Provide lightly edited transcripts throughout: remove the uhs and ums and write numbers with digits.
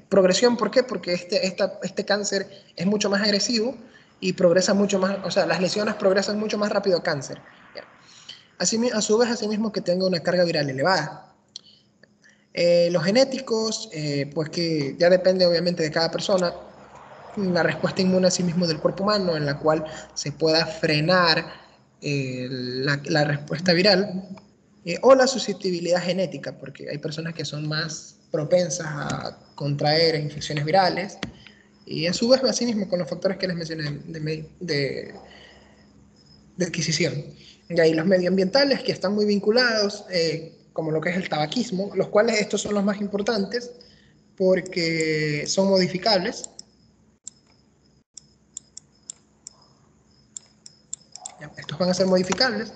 Progresión, ¿por qué? Porque este cáncer es mucho más agresivo y progresa mucho más, o sea, las lesiones progresan mucho más rápido a cáncer. Así, a su vez, asimismo que tenga una carga viral elevada. Los genéticos, pues que ya depende obviamente de cada persona, la respuesta inmune a sí mismo del cuerpo humano, en la cual se pueda frenar la respuesta viral, o la susceptibilidad genética, porque hay personas que son más propensas a contraer infecciones virales, y a su vez, así mismo, con los factores que les mencioné de adquisición. Y ahí los medioambientales, que están muy vinculados, como lo que es el tabaquismo, los cuales estos son los más importantes, porque son modificables. Estos van a ser modificables: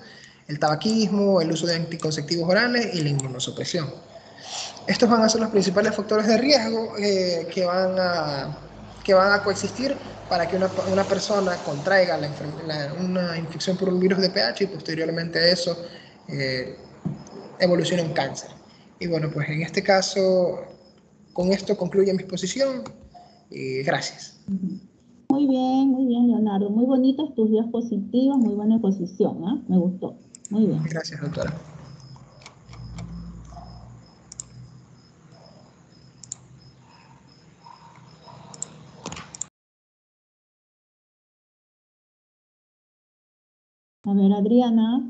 el tabaquismo, el uso de anticonceptivos orales y la inmunosupresión. Estos van a ser los principales factores de riesgo que van a coexistir para que una persona contraiga una infección por un virus de pH y posteriormente a eso evolucione un cáncer. Y bueno, pues en este caso, con esto concluye mi exposición y gracias. Muy bien, Leonardo. Muy bonitos tus diapositivas, muy buena exposición, ¿eh? Me gustó. Muy bien. Gracias, doctora. A ver, Adriana.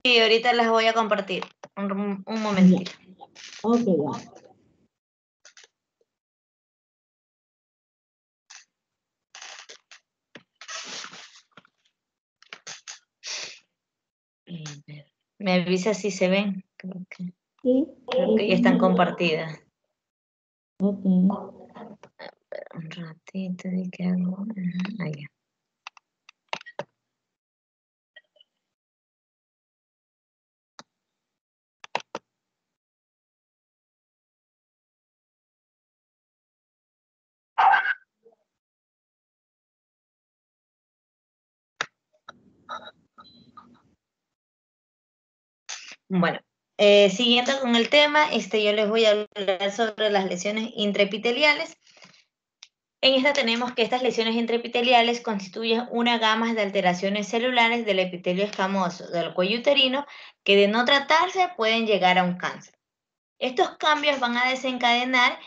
Sí, ahorita las voy a compartir. Un momentito. Ok, ya. Me avisa si se ven. Creo que ya están compartidas. Ok. Un ratito, ¿y qué hago? Ahí. Bueno, siguiendo con el tema, yo les voy a hablar sobre las lesiones intraepiteliales. En esta tenemos que estas lesiones intraepiteliales constituyen una gama de alteraciones celulares del epitelio escamoso del cuello uterino que, de no tratarse, pueden llegar a un cáncer. Estos cambios van a desencadenar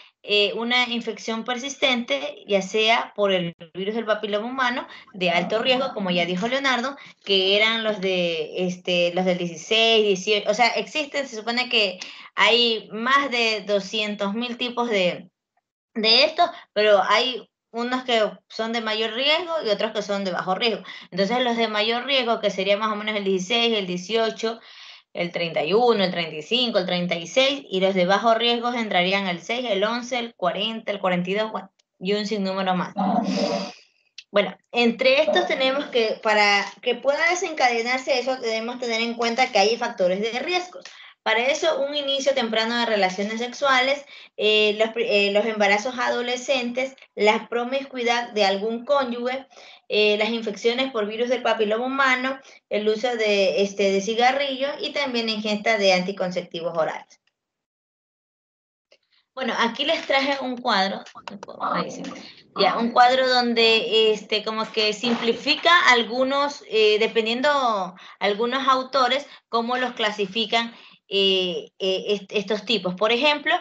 una infección persistente, ya sea por el virus del papiloma humano de alto riesgo, como ya dijo Leonardo, que eran los del 16, 18, o sea, existen, se supone que hay más de 200.000 tipos de estos, pero hay unos que son de mayor riesgo y otros que son de bajo riesgo. Entonces, los de mayor riesgo, que sería más o menos el 16, el 18, el 31, el 35, el 36, y los de bajo riesgo entrarían el 6, el 11, el 40, el 42, bueno, y un sinnúmero más. Bueno, entre estos tenemos que, para que pueda desencadenarse eso, debemos tener en cuenta que hay factores de riesgo. Para eso, un inicio temprano de relaciones sexuales, los embarazos adolescentes, la promiscuidad de algún cónyuge, las infecciones por virus del papiloma humano, el uso de cigarrillos y también la ingesta de anticonceptivos orales. Bueno, aquí les traje un cuadro, ahí sí. Ya, un cuadro donde como que simplifica algunos, dependiendo algunos autores, cómo los clasifican estos tipos. Por ejemplo,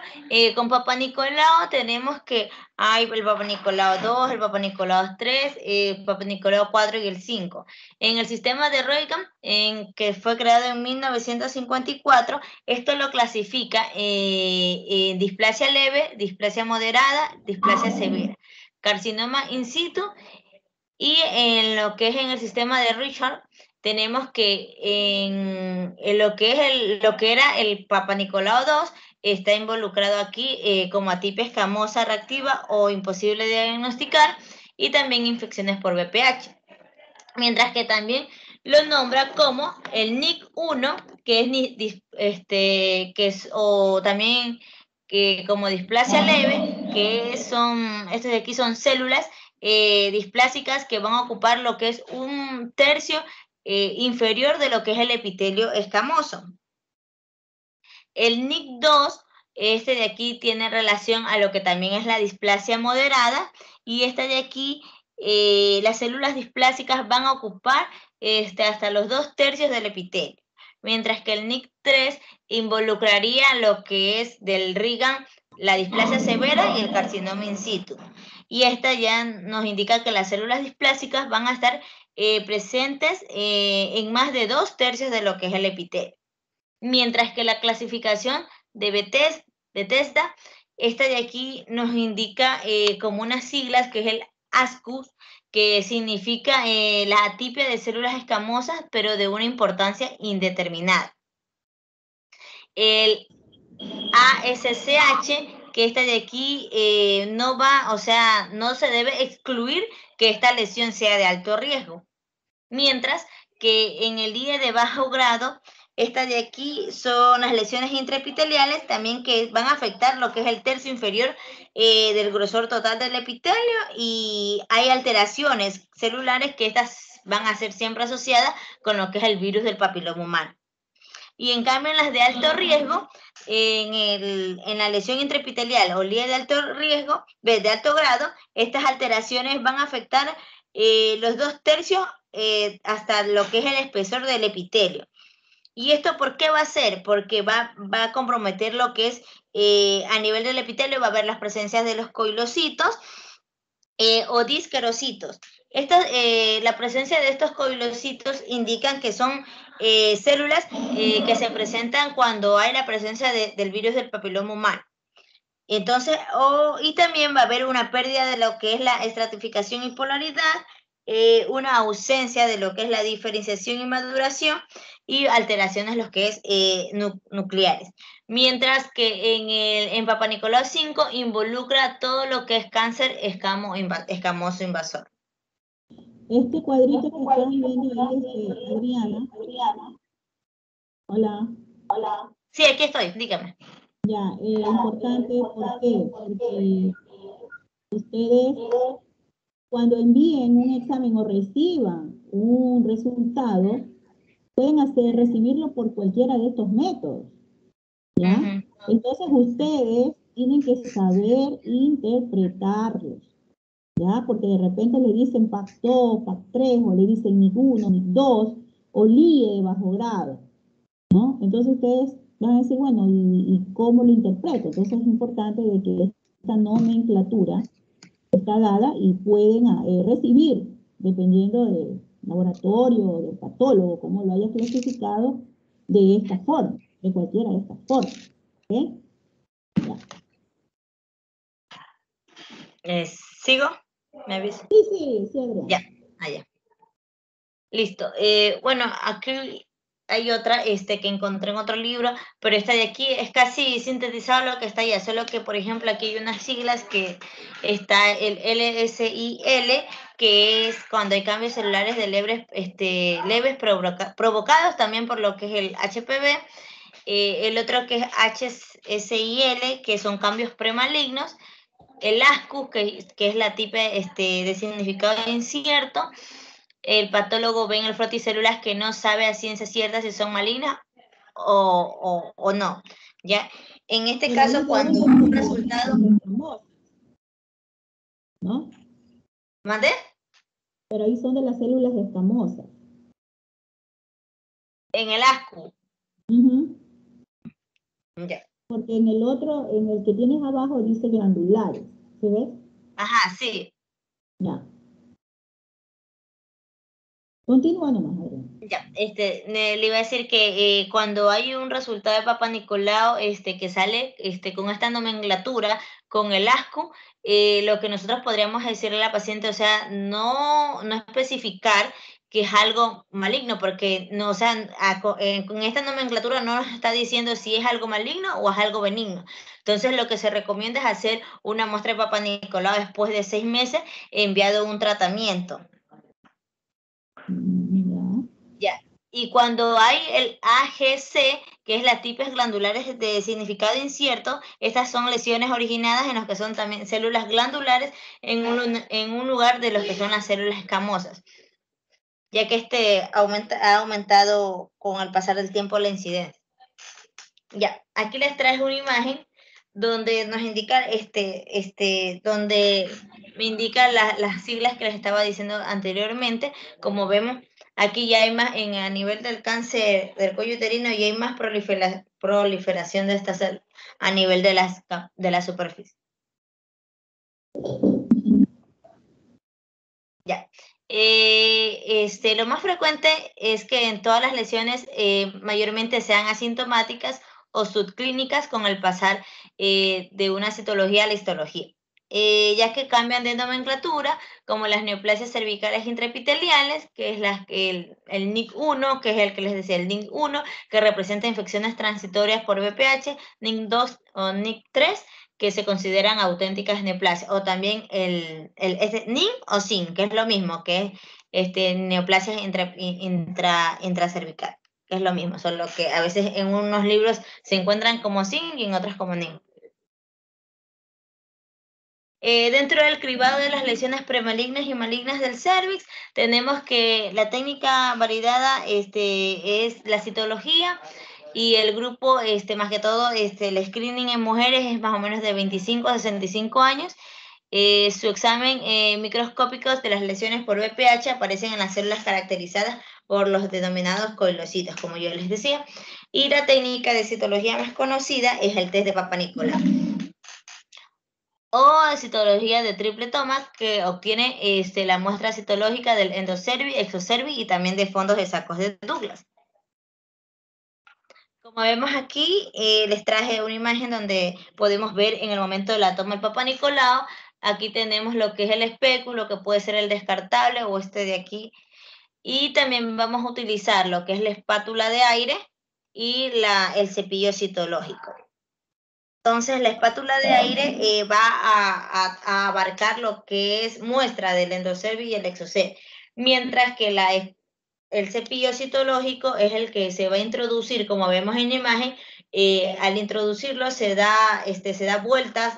con Papa Nicolau tenemos que hay el Papa Nicolau 2, el Papa Nicolau 3, Papa Nicolau 4 y el 5. En el sistema de Röntgen, que fue creado en 1954, esto lo clasifica en displasia leve, displasia moderada, displasia severa, carcinoma in situ, y en lo que es en el sistema de Richard tenemos que en lo que era el Papa Nicolau 2 está involucrado aquí como atipia escamosa reactiva o imposible de diagnosticar, y también infecciones por VPH. Mientras que también lo nombra como el NIC1, o también que como displasia leve, que estos de aquí son células displásicas que van a ocupar lo que es un tercio inferior de lo que es el epitelio escamoso. El NIC2 Este de aquí tiene relación a lo que también es la displasia moderada, y esta de aquí, las células displásicas van a ocupar hasta los 2/3 del epitelio, mientras que el NIC3 involucraría lo que es del Reagan, la displasia severa y el carcinoma in situ. Y esta ya nos indica que las células displásicas van a estar presentes en más de 2/3 de lo que es el epitelio. Mientras que la clasificación de Bethesda, esta de aquí nos indica como unas siglas, que es el ASCUS, que significa la atipia de células escamosas, pero de una importancia indeterminada. El ASCH, que esta de aquí no va, o sea, no se debe excluir que esta lesión sea de alto riesgo. Mientras que en el IE de bajo grado, esta de aquí son las lesiones intraepiteliales, también que van a afectar lo que es el tercio inferior del grosor total del epitelio, y hay alteraciones celulares que estas van a ser siempre asociadas con lo que es el virus del papiloma humano. Y en cambio en las de alto riesgo, en la lesión intraepitelial o LIE de alto riesgo, de alto grado, estas alteraciones van a afectar los 2/3 hasta lo que es el espesor del epitelio. ¿Y esto por qué va a ser? Porque va a comprometer lo que es a nivel del epitelio, va a haber las presencias de los coilocitos o disquerocitos. La presencia de estos coilocitos indican que son células que se presentan cuando hay la presencia del virus del papiloma humano. Entonces, y también va a haber una pérdida de lo que es la estratificación y polaridad, una ausencia de lo que es la diferenciación y maduración, y alteraciones lo que es nucleares. Mientras que en Papa Nicolau 5 involucra todo lo que es cáncer escamoso invasor. Este cuadrito que están viendo ahí, Adriana. Hola. Sí, aquí estoy, dígame. Ya, importante, ¿por qué? Porque ustedes, cuando envíen un examen o reciban un resultado, pueden recibirlo por cualquiera de estos métodos, ¿ya? Entonces ustedes tienen que saber interpretarlos, ¿ya? Porque de repente le dicen PAC2, PAC3, o le dicen NIC1, NIC2, o LIE de bajo grado, ¿no? Entonces ustedes van a decir, bueno, ¿y cómo lo interpreto? Entonces es importante de que esta nomenclatura está dada y pueden recibir, dependiendo del laboratorio o del patólogo, como lo haya clasificado, de esta forma, de cualquiera de estas formas. ¿Ok? Ya. ¿Sigo? ¿Me aviso? Sí, Adriana. Ya, allá. Listo. Bueno, aquí hay otra que encontré en otro libro, pero esta de aquí es casi sintetizado lo que está allá, solo que, por ejemplo, aquí hay unas siglas que está el LSIL, que es cuando hay cambios celulares de leves provocados también por lo que es el HPV. El otro que es HSIL, que son cambios premalignos. El ASCUS, que es la tipe de significado incierto. El patólogo ve en el froticélulas que no sabe a ciencia cierta si son malignas o no. ¿Ya? En este caso, cuando un resultado... ¿No? ¿Mandé? Pero ahí son de las células escamosas. En el ASCU. Ya. Porque en el otro, en el que tienes abajo, dice glandulares. ¿Se ve? Ajá, sí. Ya. Continúa nomás, Adriana. Ya, le iba a decir que cuando hay un resultado de Papa Nicolau que sale con esta nomenclatura, con el ASCU, lo que nosotros podríamos decirle a la paciente, o sea, no especificar que es algo maligno, porque no, o sea, con esta nomenclatura no nos está diciendo si es algo maligno o es algo benigno. Entonces, lo que se recomienda es hacer una muestra de Papa Nicolau después de 6 meses, enviado un tratamiento. Ya. Y cuando hay el AGC, que es las tipes glandulares de significado incierto, estas son lesiones originadas en los que son también células glandulares en un lugar de los que son las células escamosas, ya que ha aumentado con el pasar del tiempo la incidencia. Ya, aquí les traje una imagen donde nos indica, donde me indica las siglas que les estaba diciendo anteriormente. Como vemos, aquí ya hay más, a nivel del cáncer del cuello uterino, ya hay más proliferación de estas células a nivel de la superficie. Ya. Lo más frecuente es que en todas las lesiones mayormente sean asintomáticas o subclínicas con el pasar de una citología a la histología, ya que cambian de nomenclatura, como las neoplasias cervicales intraepiteliales, que es el NIC1, que es el que les decía, el NIC1, que representa infecciones transitorias por VPH, NIC2 o NIC3, que se consideran auténticas neoplasias, o también el NIN o SIN, que es lo mismo, que es neoplasias intracervical, que es lo mismo, solo que a veces en unos libros se encuentran como SIN y en otros como NIN. Dentro del cribado de las lesiones premalignas y malignas del cervix, tenemos que la técnica validada es la citología, y el grupo, más que todo, el screening en mujeres es más o menos de 25 a 65 años. Su examen microscópico de las lesiones por VPH aparecen en las células caracterizadas por los denominados coilocitos, como yo les decía. Y la técnica de citología más conocida es el test de Papa Nicolau, o citología de triple toma, que obtiene la muestra citológica del endocervi, exocervi y también de fondos de sacos de Douglas. Como vemos aquí, les traje una imagen donde podemos ver en el momento de la toma del Papa Nicolau. Aquí tenemos lo que es el espéculo, que puede ser el descartable o este de aquí. Y también vamos a utilizar lo que es la espátula de aire y el cepillo citológico. Entonces, la espátula de aire va a abarcar lo que es muestra del endocervi y el exocervi, mientras que el cepillo citológico es el que se va a introducir, como vemos en la imagen. Al introducirlo se da vueltas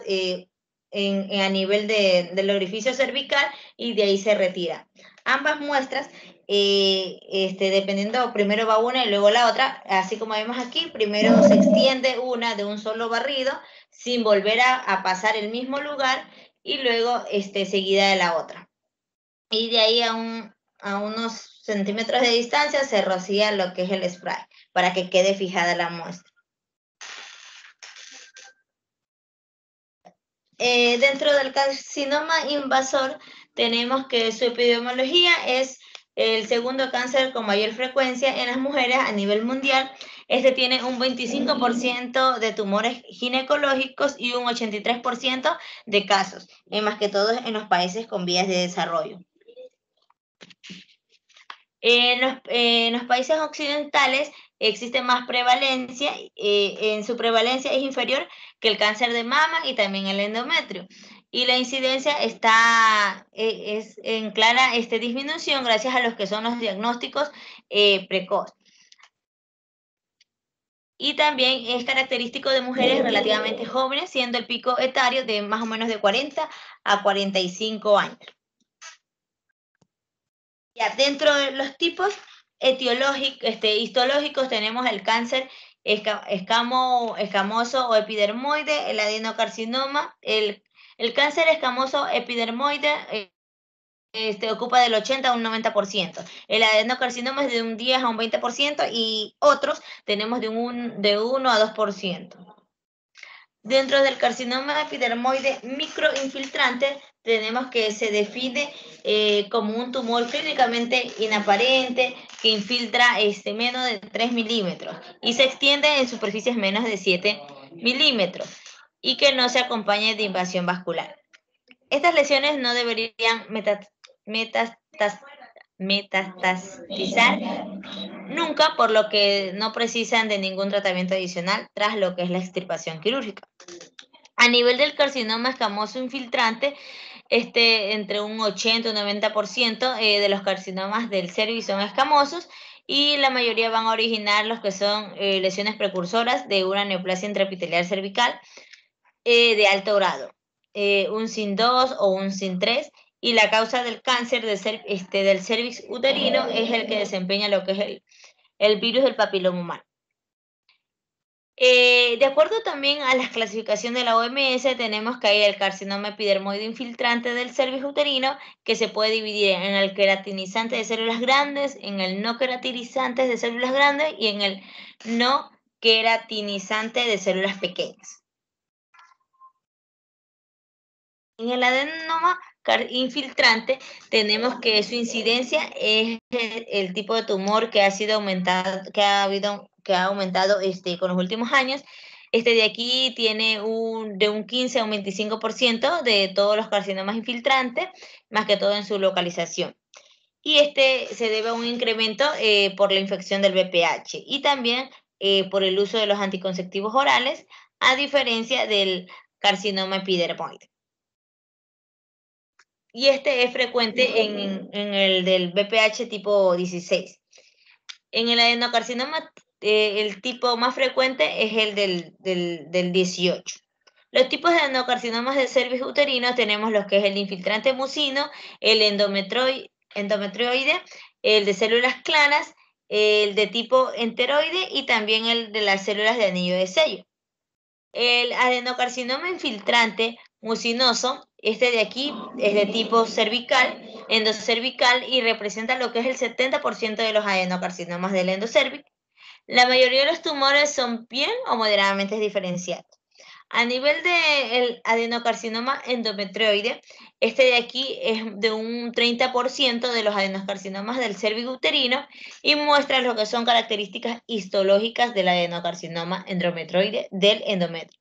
a nivel del orificio cervical, y de ahí se retira. Ambas muestras, dependiendo, primero va una y luego la otra, así como vemos aquí. Primero se extiende una de un solo barrido sin volver a pasar el mismo lugar, y luego seguida de la otra. Y de ahí a unos centímetros de distancia se rocía lo que es el spray para que quede fijada la muestra. Dentro del carcinoma invasor tenemos que su epidemiología es el segundo cáncer con mayor frecuencia en las mujeres a nivel mundial. Tiene un 25% de tumores ginecológicos y un 83% de casos, más que todo en los países con vías de desarrollo. En los países occidentales existe más prevalencia, en su prevalencia es inferior que el cáncer de mama y también el endometrio. Y la incidencia está es en clara disminución gracias a los que son los diagnósticos precoces. Y también es característico de mujeres relativamente jóvenes, siendo el pico etario de más o menos de 40 a 45 años. Ya, dentro de los tipos histológicos tenemos el cáncer escamoso o epidermoide, el adenocarcinoma. El cáncer escamoso epidermoide ocupa del 80 a un 90%. El adenocarcinoma es de un 10 a un 20%, y otros tenemos de 1 a 2%. Dentro del carcinoma epidermoide microinfiltrante tenemos que se define como un tumor clínicamente inaparente que infiltra menos de 3 milímetros y se extiende en superficies menos de 7 milímetros y que no se acompañe de invasión vascular. Estas lesiones no deberían metastasizar nunca, por lo que no precisan de ningún tratamiento adicional tras lo que es la extirpación quirúrgica. A nivel del carcinoma escamoso infiltrante, entre un 80 y un 90% de los carcinomas del cervix son escamosos, y la mayoría van a originar los que son lesiones precursoras de una neoplasia intraepitelial cervical de alto grado, un SIN2 o un SIN3, y la causa del cáncer del cervix uterino es el que desempeña lo que es el virus del papiloma humano. De acuerdo también a la clasificación de la OMS, tenemos que hay el carcinoma epidermoide infiltrante del cervix uterino, que se puede dividir en el queratinizante de células grandes, en el no queratinizante de células grandes y en el no queratinizante de células pequeñas. En el adenoma infiltrante tenemos que su incidencia es el tipo de tumor que ha sido aumentado, que ha aumentado con los últimos años. De aquí tiene de un 15 a un 25% de todos los carcinomas infiltrantes, más que todo en su localización. Y se debe a un incremento por la infección del VPH y también por el uso de los anticonceptivos orales, a diferencia del carcinoma epidermoide. Y es frecuente en el del VPH tipo 16. En el adenocarcinoma, el tipo más frecuente es el del 18. Los tipos de adenocarcinomas de cervix uterino tenemos los que es el infiltrante mucino, el endometrioide, el de células claras, el de tipo enteroide y también el de las células de anillo de sello. El adenocarcinoma infiltrante mucinoso, de aquí es de tipo cervical, endocervical y representa lo que es el 70% de los adenocarcinomas del endocervix. La mayoría de los tumores son bien o moderadamente diferenciados. A nivel del adenocarcinoma endometrioide, de aquí es de un 30% de los adenocarcinomas del cervix uterino y muestra lo que son características histológicas del adenocarcinoma endometrioide del endometrio.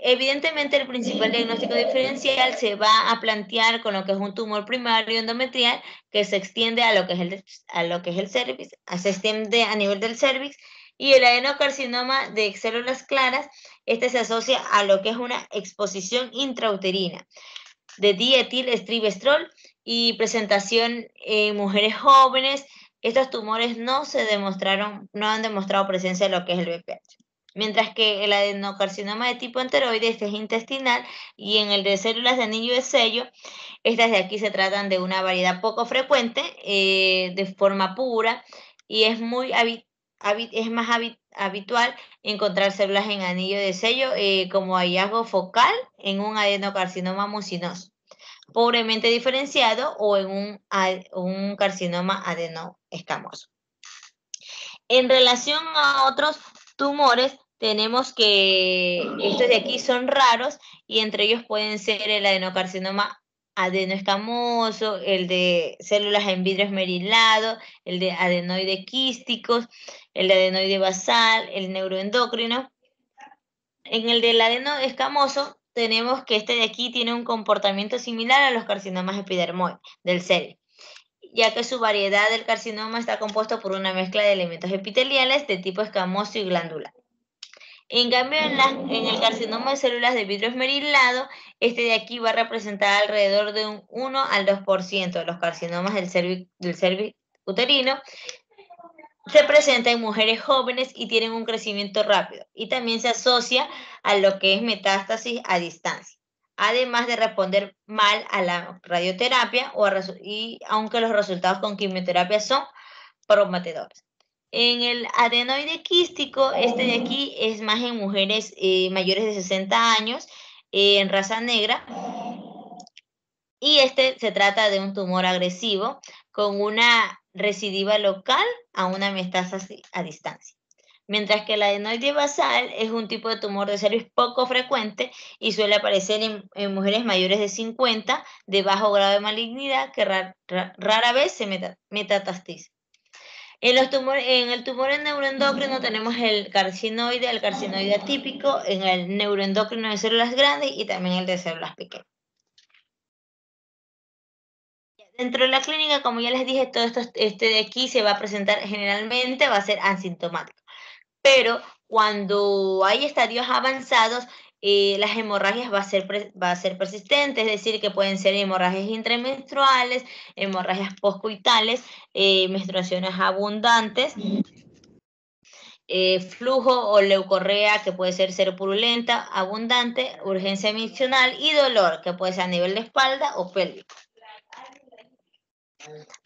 Evidentemente, el principal diagnóstico diferencial se va a plantear con lo que es un tumor primario endometrial que se extiende a lo que es el cervix, se extiende a nivel del cervix, y el adenocarcinoma de células claras, se asocia a lo que es una exposición intrauterina de dietilestilbestrol y presentación en mujeres jóvenes. Estos tumores no han demostrado presencia de lo que es el VPH. Mientras que el adenocarcinoma de tipo enteroide es intestinal y en el de células de anillo de sello, estas de aquí se tratan de una variedad poco frecuente, de forma pura, y es más habitual encontrar células en anillo de sello como hallazgo focal en un adenocarcinoma mucinoso, pobremente diferenciado, o en un carcinoma adenoescamoso. En relación a otros tumores, tenemos que estos de aquí son raros y entre ellos pueden ser el adenocarcinoma adenoescamoso, el de células en vidrio esmerilado, el de adenoide quísticos, el de adenoide basal, el neuroendocrino. En el del adenoescamoso tenemos que de aquí tiene un comportamiento similar a los carcinomas epidermoides del cervix, ya que su variedad del carcinoma está compuesto por una mezcla de elementos epiteliales de tipo escamoso y glandular. En cambio, en el carcinoma de células de vidrio esmerilado, de aquí va a representar alrededor de un 1 al 2% de los carcinomas del cervix uterino. Se presenta en mujeres jóvenes y tienen un crecimiento rápido, y también se asocia a lo que es metástasis a distancia, además de responder mal a la radioterapia, aunque los resultados con quimioterapia son prometedores. En el adenoide quístico, de aquí es más en mujeres mayores de 60 años, en raza negra, y se trata de un tumor agresivo con una recidiva local a una metástasis a distancia. Mientras que el adenoide basal es un tipo de tumor de cervix poco frecuente y suele aparecer en mujeres mayores de 50 de bajo grado de malignidad que rara vez se metastatiza. En el tumor neuroendocrino tenemos el carcinoide atípico, en el neuroendocrino de células grandes y también el de células pequeñas. Dentro de la clínica, como ya les dije, todo esto de aquí se va a presentar generalmente, va a ser asintomático. Pero cuando hay estadios avanzados, las hemorragias va a ser persistente, es decir, que pueden ser hemorragias intramenstruales, hemorragias postcoitales, menstruaciones abundantes, flujo o leucorrea que puede ser seropurulenta, abundante, urgencia miccional y dolor que puede ser a nivel de espalda o pélvico.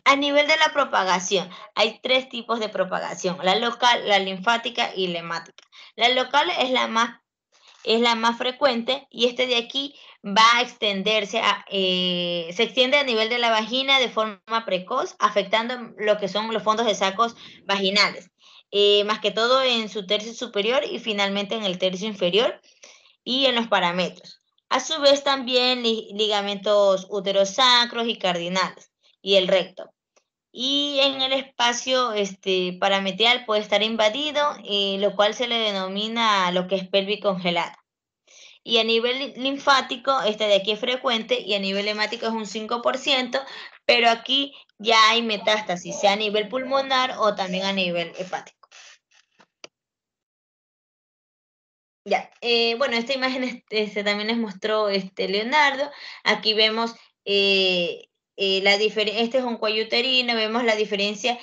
A nivel de la propagación, hay 3 tipos de propagación, la local, la linfática y la hemática. La local es la más frecuente y este de aquí va a extenderse, se extiende a nivel de la vagina de forma precoz, afectando lo que son los fondos de sacos vaginales, más que todo en su tercio superior y finalmente en el tercio inferior y en los parámetros. A su vez también ligamentos uterosacros y cardinales y el recto. Y en el espacio parametrial puede estar invadido, lo cual se le denomina lo que es pelvis congelada. Y a nivel linfático, este de aquí es frecuente y a nivel hemático es un 5%, pero aquí ya hay metástasis, sea a nivel pulmonar o también a nivel hepático. Ya, bueno, esta imagen también les mostró Leonardo. Aquí vemos la diferencia. Este es un cuello uterino, vemos la diferencia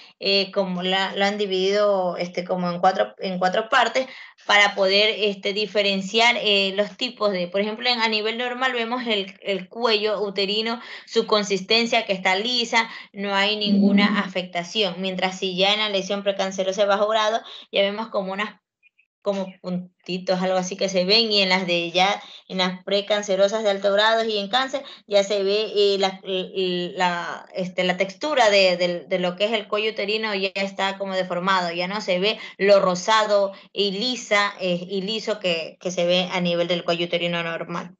como lo han dividido como en cuatro partes para poder diferenciar los tipos de, por ejemplo, a nivel normal vemos el cuello uterino, su consistencia que está lisa, no hay ninguna afectación, mientras si ya en la lesión precancerosa de bajo grado ya vemos como puntitos, algo así que se ven, y en las de ya, en las precancerosas de alto grado y en cáncer, ya se ve la textura de lo que es el cuello uterino, ya está como deformado, ya no se ve lo rosado y liso que se ve a nivel del cuello uterino normal.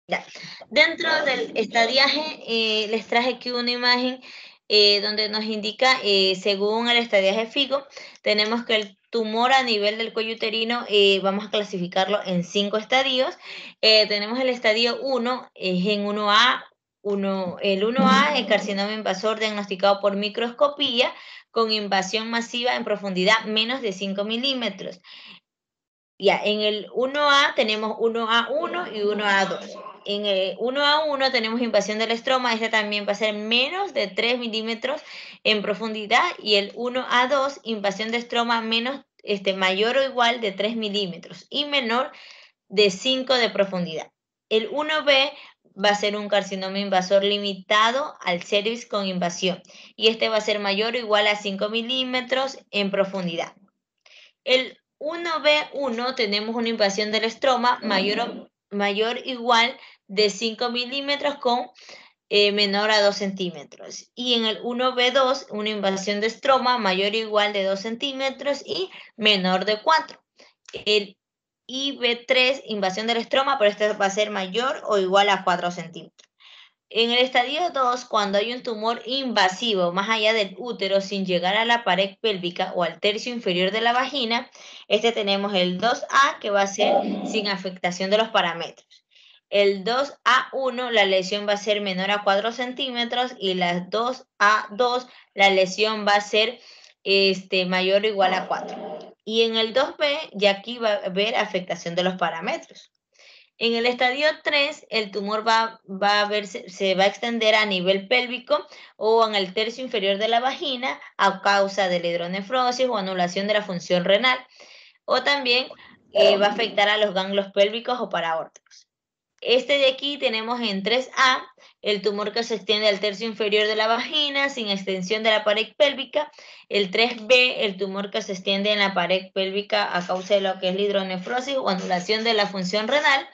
Ya. Dentro del estadiaje, les traje aquí una imagen donde nos indica, según el estadiaje FIGO, tenemos que el tumor a nivel del cuello uterino, vamos a clasificarlo en 5 estadios. Tenemos el estadio 1, es en 1A, el 1A, el carcinoma invasor diagnosticado por microscopía con invasión masiva en profundidad menos de 5 milímetros. Ya, en el 1A tenemos 1A1 y 1A2. En el 1A1 tenemos invasión del estroma, este también va a ser menos de 3 milímetros en profundidad, y el 1A2, invasión de estroma mayor o igual de 3 milímetros y menor de 5 de profundidad. El 1B va a ser un carcinoma invasor limitado al cervix con invasión, y este va a ser mayor o igual a 5 milímetros en profundidad. El 1B1 tenemos una invasión del estroma mayor o igual de 5 milímetros con menor a 2 centímetros. Y en el 1B2, una invasión de estroma mayor o igual de 2 centímetros y menor de 4. El IB3, invasión del estroma, pero este va a ser mayor o igual a 4 centímetros. En el estadio 2, cuando hay un tumor invasivo más allá del útero sin llegar a la pared pélvica o al tercio inferior de la vagina, tenemos el 2A, que va a ser sin afectación de los parámetros. El 2A1, la lesión va a ser menor a 4 centímetros, y la 2A2, la lesión va a ser mayor o igual a 4. Y en el 2B, ya aquí va a haber afectación de los parámetros. En el estadio 3, el tumor se va a extender a nivel pélvico o en el tercio inferior de la vagina a causa de la hidronefrosis o anulación de la función renal, o también va a afectar a los ganglios pélvicos o paraórticos. De aquí tenemos en 3A el tumor que se extiende al tercio inferior de la vagina sin extensión de la pared pélvica. El 3B, el tumor que se extiende en la pared pélvica a causa de lo que es la hidronefrosis o anulación de la función renal.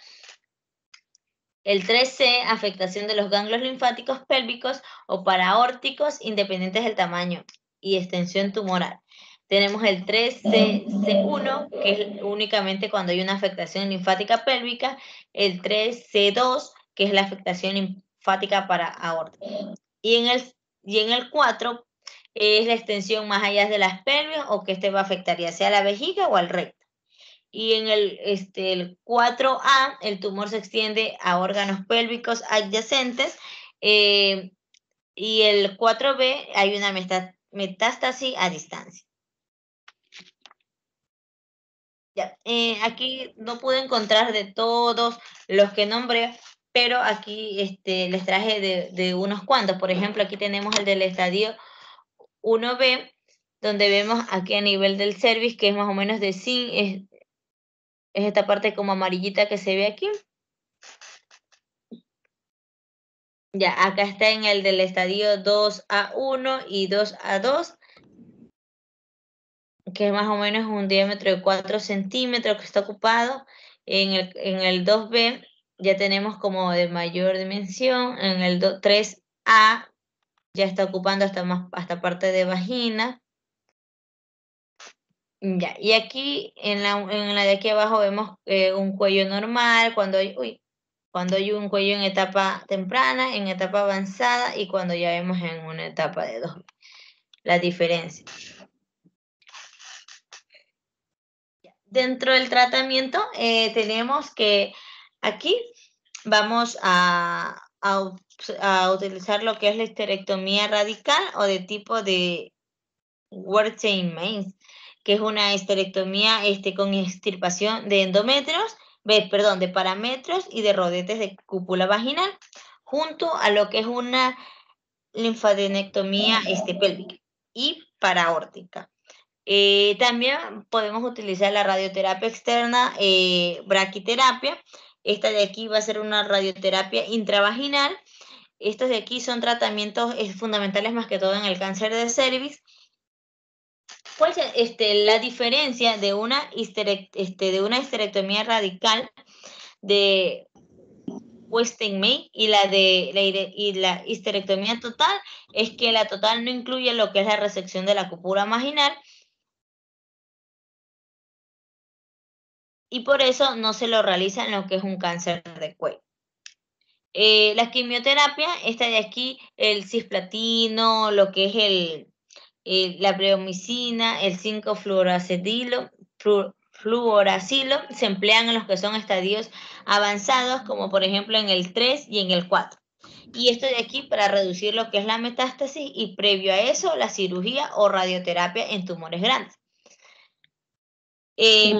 El 3C, afectación de los ganglios linfáticos pélvicos o paraórticos independientes del tamaño y extensión tumoral. Tenemos el 3C1, que es únicamente cuando hay una afectación linfática pélvica. El 3C2, que es la afectación linfática para aorta. Y en el 4 es la extensión más allá de las pelvis, o que va a afectar ya sea a la vejiga o al recto. Y en el 4A, el tumor se extiende a órganos pélvicos adyacentes. Y el 4B, hay una metástasis a distancia. Ya, aquí no pude encontrar de todos los que nombré, pero aquí les traje de unos cuantos. Por ejemplo, aquí tenemos el del estadio 1B, donde vemos aquí a nivel del cervix, que es más o menos de 5, es esta parte como amarillita que se ve aquí. Ya, acá está en el del estadio 2A1 y 2A2, que más o menos un diámetro de 4 centímetros que está ocupado. En el 2B ya tenemos como de mayor dimensión. En el 3A ya está ocupando hasta parte de vagina. Ya, y aquí en la de aquí abajo vemos un cuello normal cuando hay un cuello en etapa temprana, en etapa avanzada y cuando ya vemos en una etapa de 2. La diferencia. Dentro del tratamiento tenemos que aquí vamos a utilizar lo que es la histerectomía radical o de tipo de Wertheim-Mains, que es una histerectomía con extirpación de endometrios, de parametros y de rodetes de cúpula vaginal, junto a lo que es una linfadenectomía pélvica y paraórtica. También podemos utilizar la radioterapia externa, braquiterapia. Esta de aquí va a ser una radioterapia intravaginal. Estos de aquí son tratamientos fundamentales más que todo en el cáncer de cervix. Pues la diferencia de una histerectomía radical de Wertheim-Mains y la histerectomía total es que la total no incluye lo que es la resección de la cúpula vaginal, y por eso no se lo realiza en lo que es un cáncer de cuello. La quimioterapia, esta de aquí, el cisplatino, lo que es la bleomicina, el 5-fluoracilo, se emplean en los que son estadios avanzados, como por ejemplo en el 3 y en el 4. Y esto de aquí para reducir lo que es la metástasis y previo a eso la cirugía o radioterapia en tumores grandes.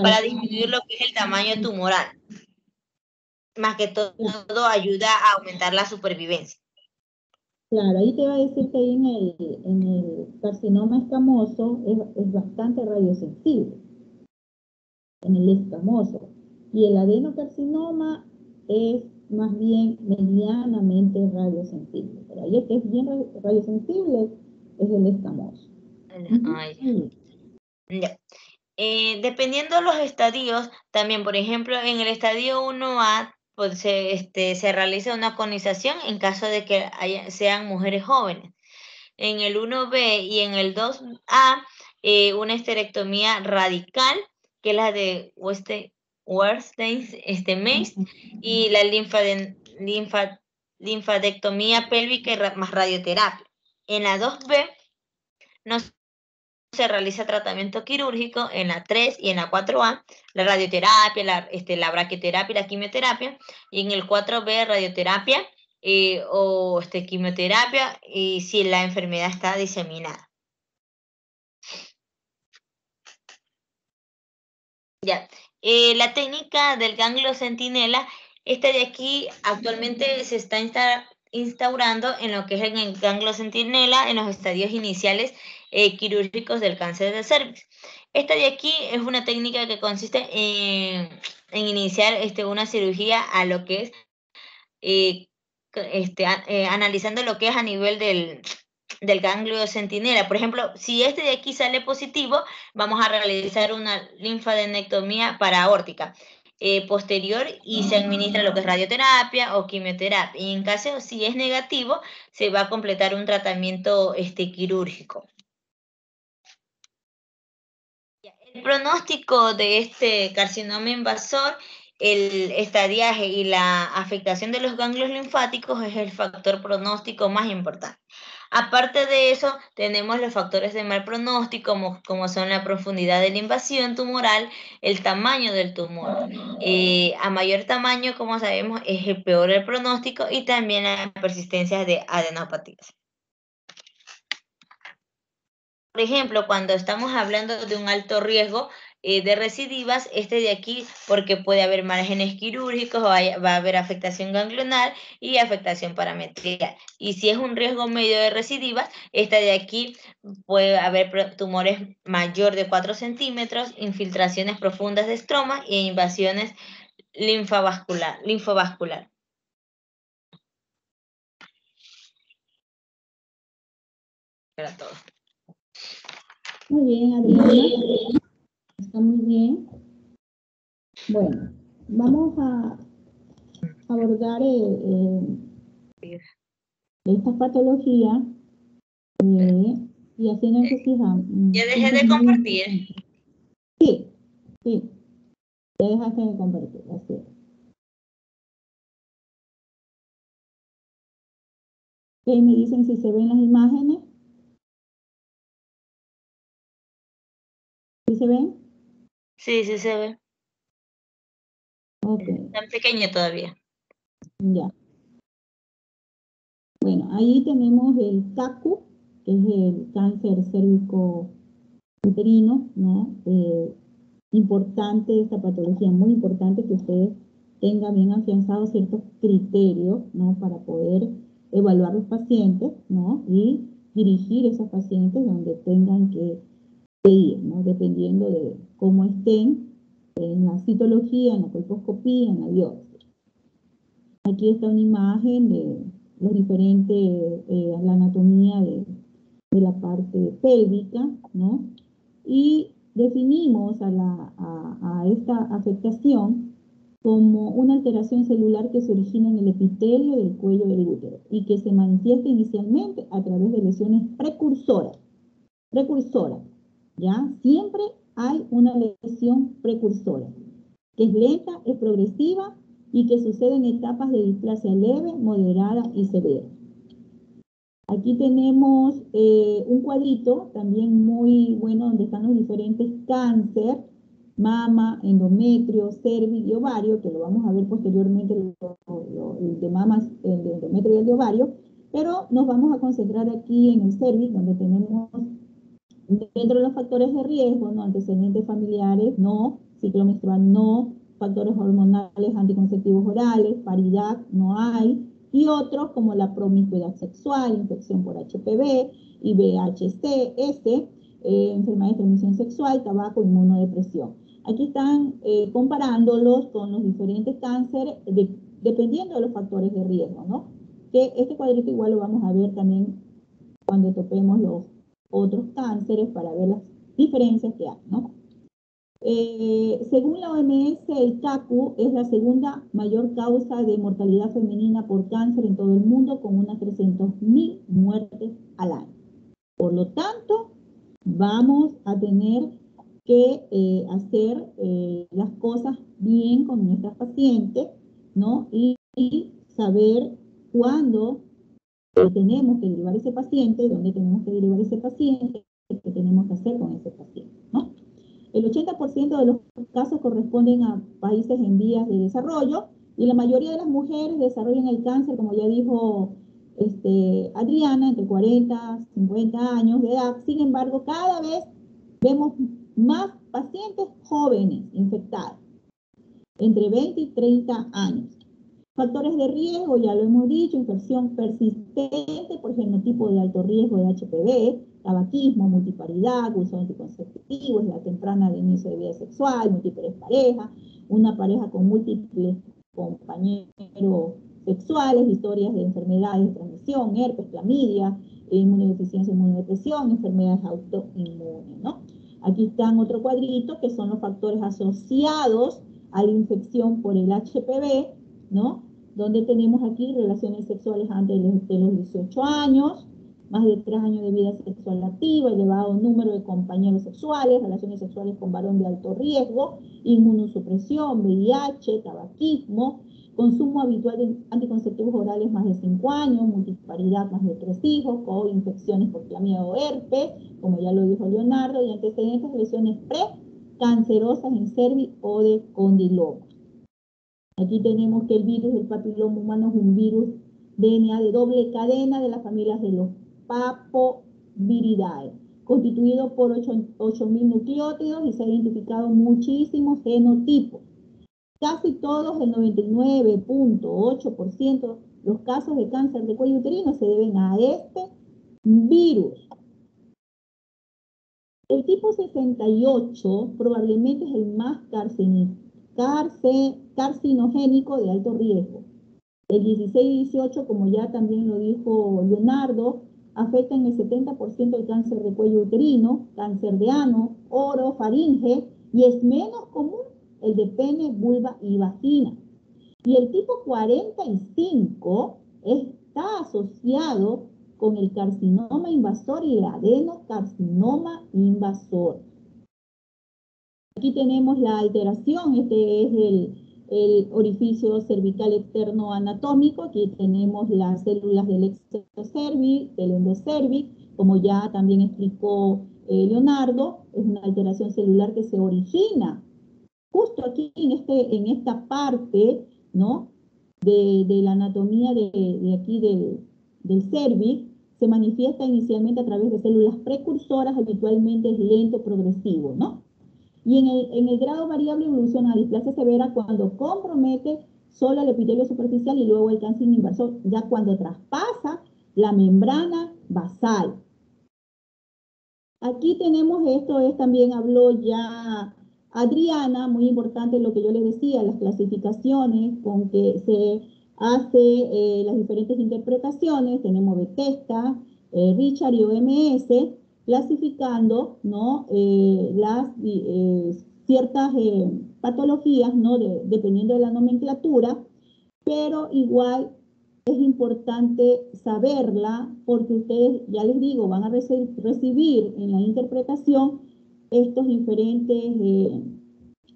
Para disminuir lo que es el tamaño tumoral. Más que todo ayuda a aumentar la supervivencia. Claro, ahí te iba a decir que ahí en el carcinoma escamoso es bastante radiosensible, en el escamoso. Y el adenocarcinoma es más bien medianamente radiosensible. Pero ahí el que es bien radiosensible es el escamoso. Ya. Dependiendo de los estadios, también, por ejemplo, en el estadio 1A pues, se realiza una conización en caso de que sean mujeres jóvenes. En el 1B y en el 2A, una histerectomía radical, que es la de Wertheim-Mains, y la linfadectomía pélvica más radioterapia. En la 2B no se realiza tratamiento quirúrgico. En la 3 y en la 4A, la radioterapia, la braquiterapia y la quimioterapia, y en el 4B radioterapia o quimioterapia y si la enfermedad está diseminada. Ya. La técnica del ganglio centinela, esta de aquí actualmente se está instaurando en lo que es en el ganglio centinela en los estadios iniciales quirúrgicos del cáncer de cervix. Esta de aquí es una técnica que consiste en iniciar una cirugía a lo que es analizando lo que es a nivel del ganglio centinela. Por ejemplo, si este de aquí sale positivo, vamos a realizar una linfadenectomía paraórtica posterior y se administra lo que es radioterapia o quimioterapia. Y en caso, si es negativo, se va a completar un tratamiento quirúrgico. El pronóstico de este carcinoma invasor, el estadiaje y la afectación de los ganglios linfáticos es el factor pronóstico más importante. Aparte de eso, tenemos los factores de mal pronóstico, como son la profundidad de la invasión tumoral, el tamaño del tumor. A mayor tamaño, como sabemos, es el peor el pronóstico y también la persistencia de adenopatías. Por ejemplo, cuando estamos hablando de un alto riesgo de recidivas, este de aquí, porque puede haber márgenes quirúrgicos, va a haber afectación ganglionar y afectación parametrial. Y si es un riesgo medio de recidivas, esta de aquí puede haber tumores mayor de 4 centímetros, infiltraciones profundas de estroma e invasiones linfovascular. Era todo. Muy bien, Adriana. Está muy bien. Bueno, vamos a abordar esta patología y haciendo énfasis a Ya dejé puntos de muy compartir. importantes. Sí, sí, ya dejaste de compartir, así es. ¿Qué me dicen si se ven las imágenes? ¿Sí se ven? Sí, sí se ve. Ok, Tan pequeño todavía. ya. Bueno, ahí tenemos el CACU, que es el cáncer cérvico-uterino, ¿no? Importante esta patología, muy importante que ustedes tengan bien afianzados ciertos criterios, ¿no? Para poder evaluar los pacientes, ¿no? Y dirigir esos pacientes donde tengan que ir, ¿no? Dependiendo de cómo estén en la citología, en la colposcopía, en la biopsia. Aquí está una imagen de los diferentes, la anatomía de la parte pélvica, ¿no? Y definimos a esta afectación como una alteración celular que se origina en el epitelio del cuello del útero y que se manifiesta inicialmente a través de lesiones precursoras. ¿Ya? Siempre hay una lesión precursora, que es lenta, es progresiva y que sucede en etapas de displasia leve, moderada y severa. Aquí tenemos un cuadrito también muy bueno donde están los diferentes cáncer, mama, endometrio, cervix y ovario, que lo vamos a ver posteriormente, el de mama, el de endometrio y el de ovario, pero nos vamos a concentrar aquí en el cervix, donde tenemos dentro de los factores de riesgo, ¿no? Antecedentes familiares, no, ciclo menstrual, no, factores hormonales, anticonceptivos orales, paridad, no hay, y otros como la promiscuidad sexual, infección por HPV, IVHS, enfermedad de transmisión sexual, tabaco, inmunodepresión. Aquí están comparándolos con los diferentes cánceres, dependiendo de los factores de riesgo, ¿no? Que este cuadrito igual lo vamos a ver también cuando topemos los otros cánceres para ver las diferencias que hay, ¿no? Según la OMS, el CACU es la segunda mayor causa de mortalidad femenina por cáncer en todo el mundo, con unas 300.000 muertes al año. Por lo tanto, vamos a tener que hacer las cosas bien con nuestras pacientes, ¿no? Y saber cuándo tenemos que derivar ese paciente, dónde tenemos que derivar ese paciente, qué tenemos que hacer con ese paciente, ¿no? El 80% de los casos corresponden a países en vías de desarrollo y la mayoría de las mujeres desarrollan el cáncer, como ya dijo Adriana, entre 40 y 50 años de edad. Sin embargo, cada vez vemos más pacientes jóvenes infectados, entre 20 y 30 años. Factores de riesgo, ya lo hemos dicho, infección persistente por genotipo de alto riesgo de HPV, tabaquismo, multiparidad, uso de anticonceptivos, la temprana de inicio de vida sexual, múltiples parejas, una pareja con múltiples compañeros sexuales, historias de enfermedades de transmisión, herpes, clamidia, inmunodeficiencia, inmunodepresión, enfermedades autoinmunes, ¿no? Aquí están otro cuadrito que son los factores asociados a la infección por el HPV, ¿no? Donde tenemos aquí relaciones sexuales antes de los 18 años, más de 3 años de vida sexual activa, elevado número de compañeros sexuales, relaciones sexuales con varón de alto riesgo, inmunosupresión, VIH, tabaquismo, consumo habitual de anticonceptivos orales más de 5 años, multiparidad más de 3 hijos, coinfecciones por clamidia o herpes, como ya lo dijo Leonardo, y antecedentes de lesiones precancerosas en cervix o de condiloma. Aquí tenemos que el virus del papiloma humano es un virus DNA de doble cadena de las familias de los Papoviridae, constituido por 8.000 nucleótidos y se han identificado muchísimos genotipos. Casi todos, el 99.8%, los casos de cáncer de cuello uterino se deben a este virus. El tipo 68 probablemente es el más carcinogénico de alto riesgo. El 16 y 18, como ya también lo dijo Leonardo, afectan el 70% del cáncer de cuello uterino, cáncer de ano, orofaringe, y es menos común el de pene, vulva y vagina. Y el tipo 45 está asociado con el carcinoma invasor y el adenocarcinoma invasor. Aquí tenemos la alteración, este es el orificio cervical externo anatómico. Aquí tenemos las células del exocervix, del endocervix, como ya también explicó Leonardo, es una alteración celular que se origina justo aquí en esta parte, ¿no? de la anatomía de aquí del cervix. Se manifiesta inicialmente a través de células precursoras, habitualmente es lento, progresivo, ¿no? Y en el grado variable evoluciona a displasia severa cuando compromete solo el epitelio superficial y luego el cáncer invasor, ya cuando traspasa la membrana basal. Aquí tenemos esto, también habló ya Adriana, muy importante lo que yo les decía, las clasificaciones con que se hace las diferentes interpretaciones. Tenemos Bethesda, Richard y OMS, clasificando, ¿no? las ciertas patologías, ¿no? Dependiendo de la nomenclatura, pero igual es importante saberla porque ustedes, ya les digo, van a recibir en la interpretación estos diferentes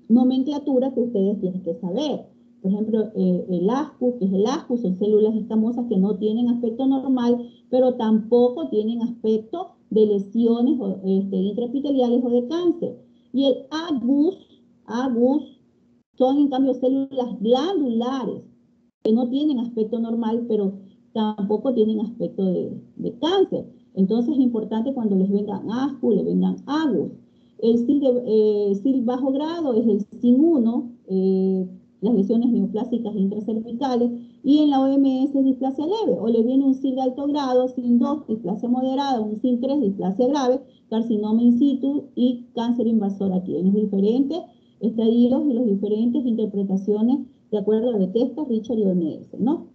nomenclaturas que ustedes tienen que saber. Por ejemplo, el ASCU, que es el ASCU, son células escamosas que no tienen aspecto normal, pero tampoco tienen aspecto de lesiones intraepiteliales o de cáncer. Y el AGUS son en cambio células glandulares, que no tienen aspecto normal, pero tampoco tienen aspecto de cáncer. Entonces es importante cuando les vengan ASCU, les vengan AGUS. El SIL bajo grado es el SIN1, las lesiones neoplásicas intracervicales, y en la OMS es displasia leve, o le viene un SIL de alto grado, SIN2, displasia moderada, un SIN3, displasia grave, carcinoma in situ y cáncer invasor aquí, en los diferentes estadios y las diferentes interpretaciones de acuerdo a Bethesda, Richard y OMS, ¿no?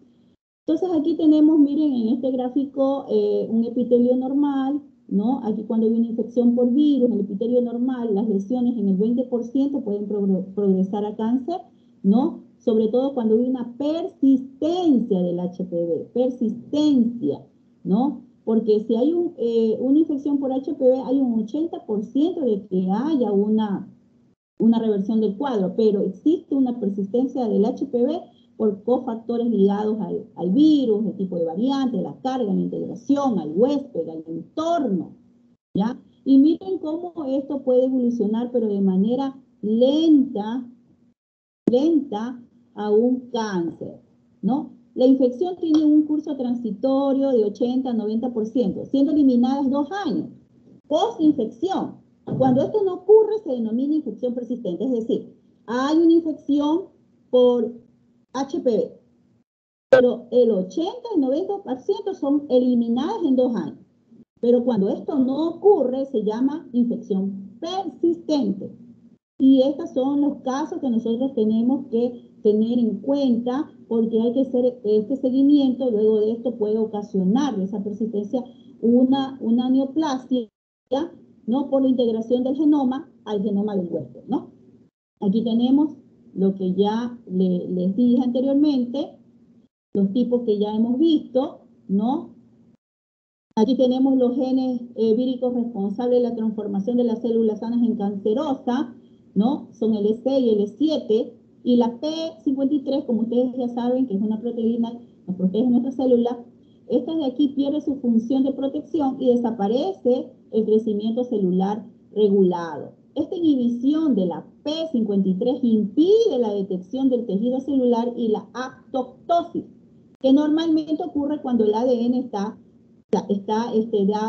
Entonces aquí tenemos, miren, en este gráfico un epitelio normal, ¿no? Aquí cuando hay una infección por virus, el epitelio normal, las lesiones en el 20% pueden progresar a cáncer, ¿no? Sobre todo cuando hay una persistencia del HPV, persistencia, ¿no? Porque si hay una infección por HPV, hay un 80% de que haya una reversión del cuadro, pero existe una persistencia del HPV por cofactores ligados al virus, el tipo de variante, la carga, la integración, al huésped, al entorno, ¿ya? Y miren cómo esto puede evolucionar, pero de manera lenta a un cáncer, ¿no? La infección tiene un curso transitorio de 80 a 90%, siendo eliminadas 2 años. Post-infección, cuando esto no ocurre, se denomina infección persistente, es decir, hay una infección por HPV, pero el 80 y 90% son eliminadas en 2 años. Pero cuando esto no ocurre, se llama infección persistente. Y estos son los casos que nosotros tenemos que tener en cuenta porque hay que hacer este seguimiento. Luego de esto puede ocasionar esa persistencia una neoplasia, ¿no? Por la integración del genoma al genoma del huésped, ¿no? Aquí tenemos lo que ya les dije anteriormente, los tipos que ya hemos visto, ¿no? Aquí tenemos los genes víricos responsables de la transformación de las células sanas en cancerosas, ¿no? Son el E6 y el E7, y la P53, como ustedes ya saben, que es una proteína que nos protege nuestras células, esta de aquí pierde su función de protección y desaparece el crecimiento celular regulado. Esta inhibición de la P53 impide la detección del tejido celular y la apoptosis, que normalmente ocurre cuando el ADN está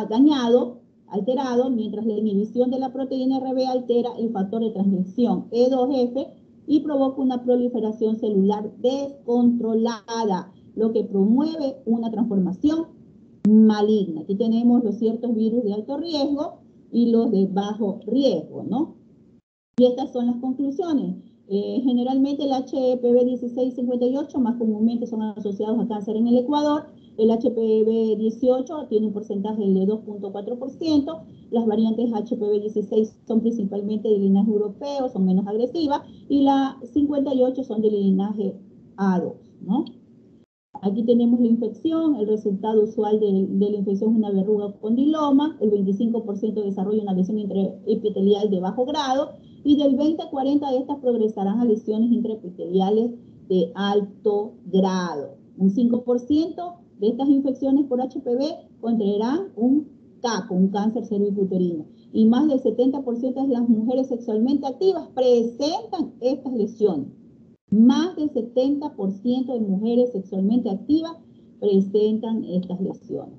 dañado, alterado, mientras la inhibición de la proteína RB altera el factor de transcripción E2F y provoca una proliferación celular descontrolada, lo que promueve una transformación maligna. Aquí tenemos los ciertos virus de alto riesgo y los de bajo riesgo, ¿no? Y estas son las conclusiones. Generalmente el HPV 1658 más comúnmente son asociados a cáncer en el Ecuador, El HPV 18 tiene un porcentaje de 2.4%, las variantes HPV 16 son principalmente de linaje europeo, son menos agresivas, y la 58 son de linaje A2, ¿no? Aquí tenemos la infección, el resultado usual de la infección es una verruga condiloma, el 25% desarrolla una lesión intraepitelial de bajo grado, y del 20 a 40 de estas progresarán a lesiones intraepiteliales de alto grado. Un 5% de estas infecciones por HPV contraerán un CACO, un cáncer cervicuterino, y más del 70% de las mujeres sexualmente activas presentan estas lesiones. Más del 70% de mujeres sexualmente activas presentan estas lesiones.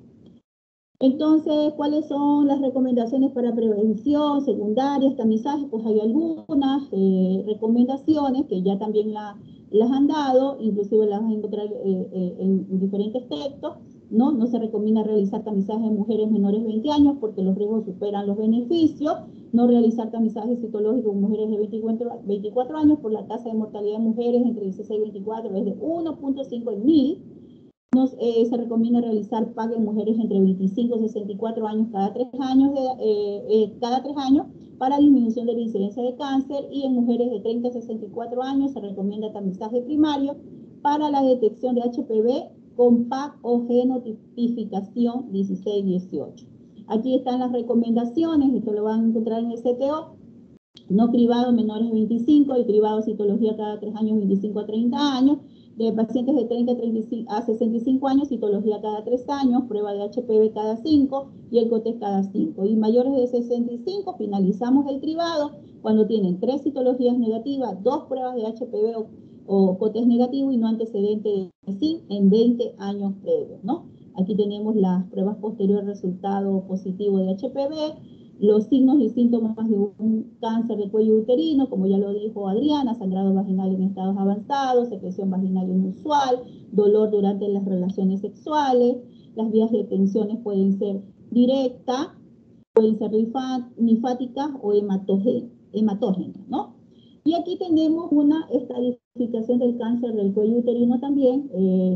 Entonces, ¿cuáles son las recomendaciones para prevención, secundarias, tamizaje? Pues hay algunas recomendaciones que ya también las han dado, inclusive las van a encontrar en diferentes textos, ¿no? No se recomienda realizar tamizaje en mujeres menores de 20 años porque los riesgos superan los beneficios. No realizar tamizaje citológico en mujeres de 24 años por la tasa de mortalidad de mujeres entre 16 y 24 es de 1.5 en 1000. Se recomienda realizar PAC en mujeres entre 25 y 64 años cada 3 años para disminución de la incidencia de cáncer, y en mujeres de 30 a 64 años se recomienda tamizaje primario para la detección de HPV con PAC o genotipificación 16-18. Aquí están las recomendaciones, esto lo van a encontrar en el CTO. No cribado menores de 25 y cribado citología cada 3 años, 25 a 30 años. De pacientes de 30 a 65 años, citología cada 3 años, prueba de HPV cada 5 y el COTES cada 5. Y mayores de 65 finalizamos el cribado cuando tienen 3 citologías negativas, 2 pruebas de HPV o COTES negativo y no antecedente de SIN en 20 años previos, ¿no? Aquí tenemos las pruebas posteriores, resultado positivo de HPV, los signos y síntomas de un cáncer de cuello uterino, como ya lo dijo Adriana: sangrado vaginal en estados avanzados, secreción vaginal inusual, dolor durante las relaciones sexuales. Las vías de tensiones pueden ser directas, pueden ser linfáticas o hematógenas, ¿no? Y aquí tenemos una estadificación del cáncer del cuello uterino también,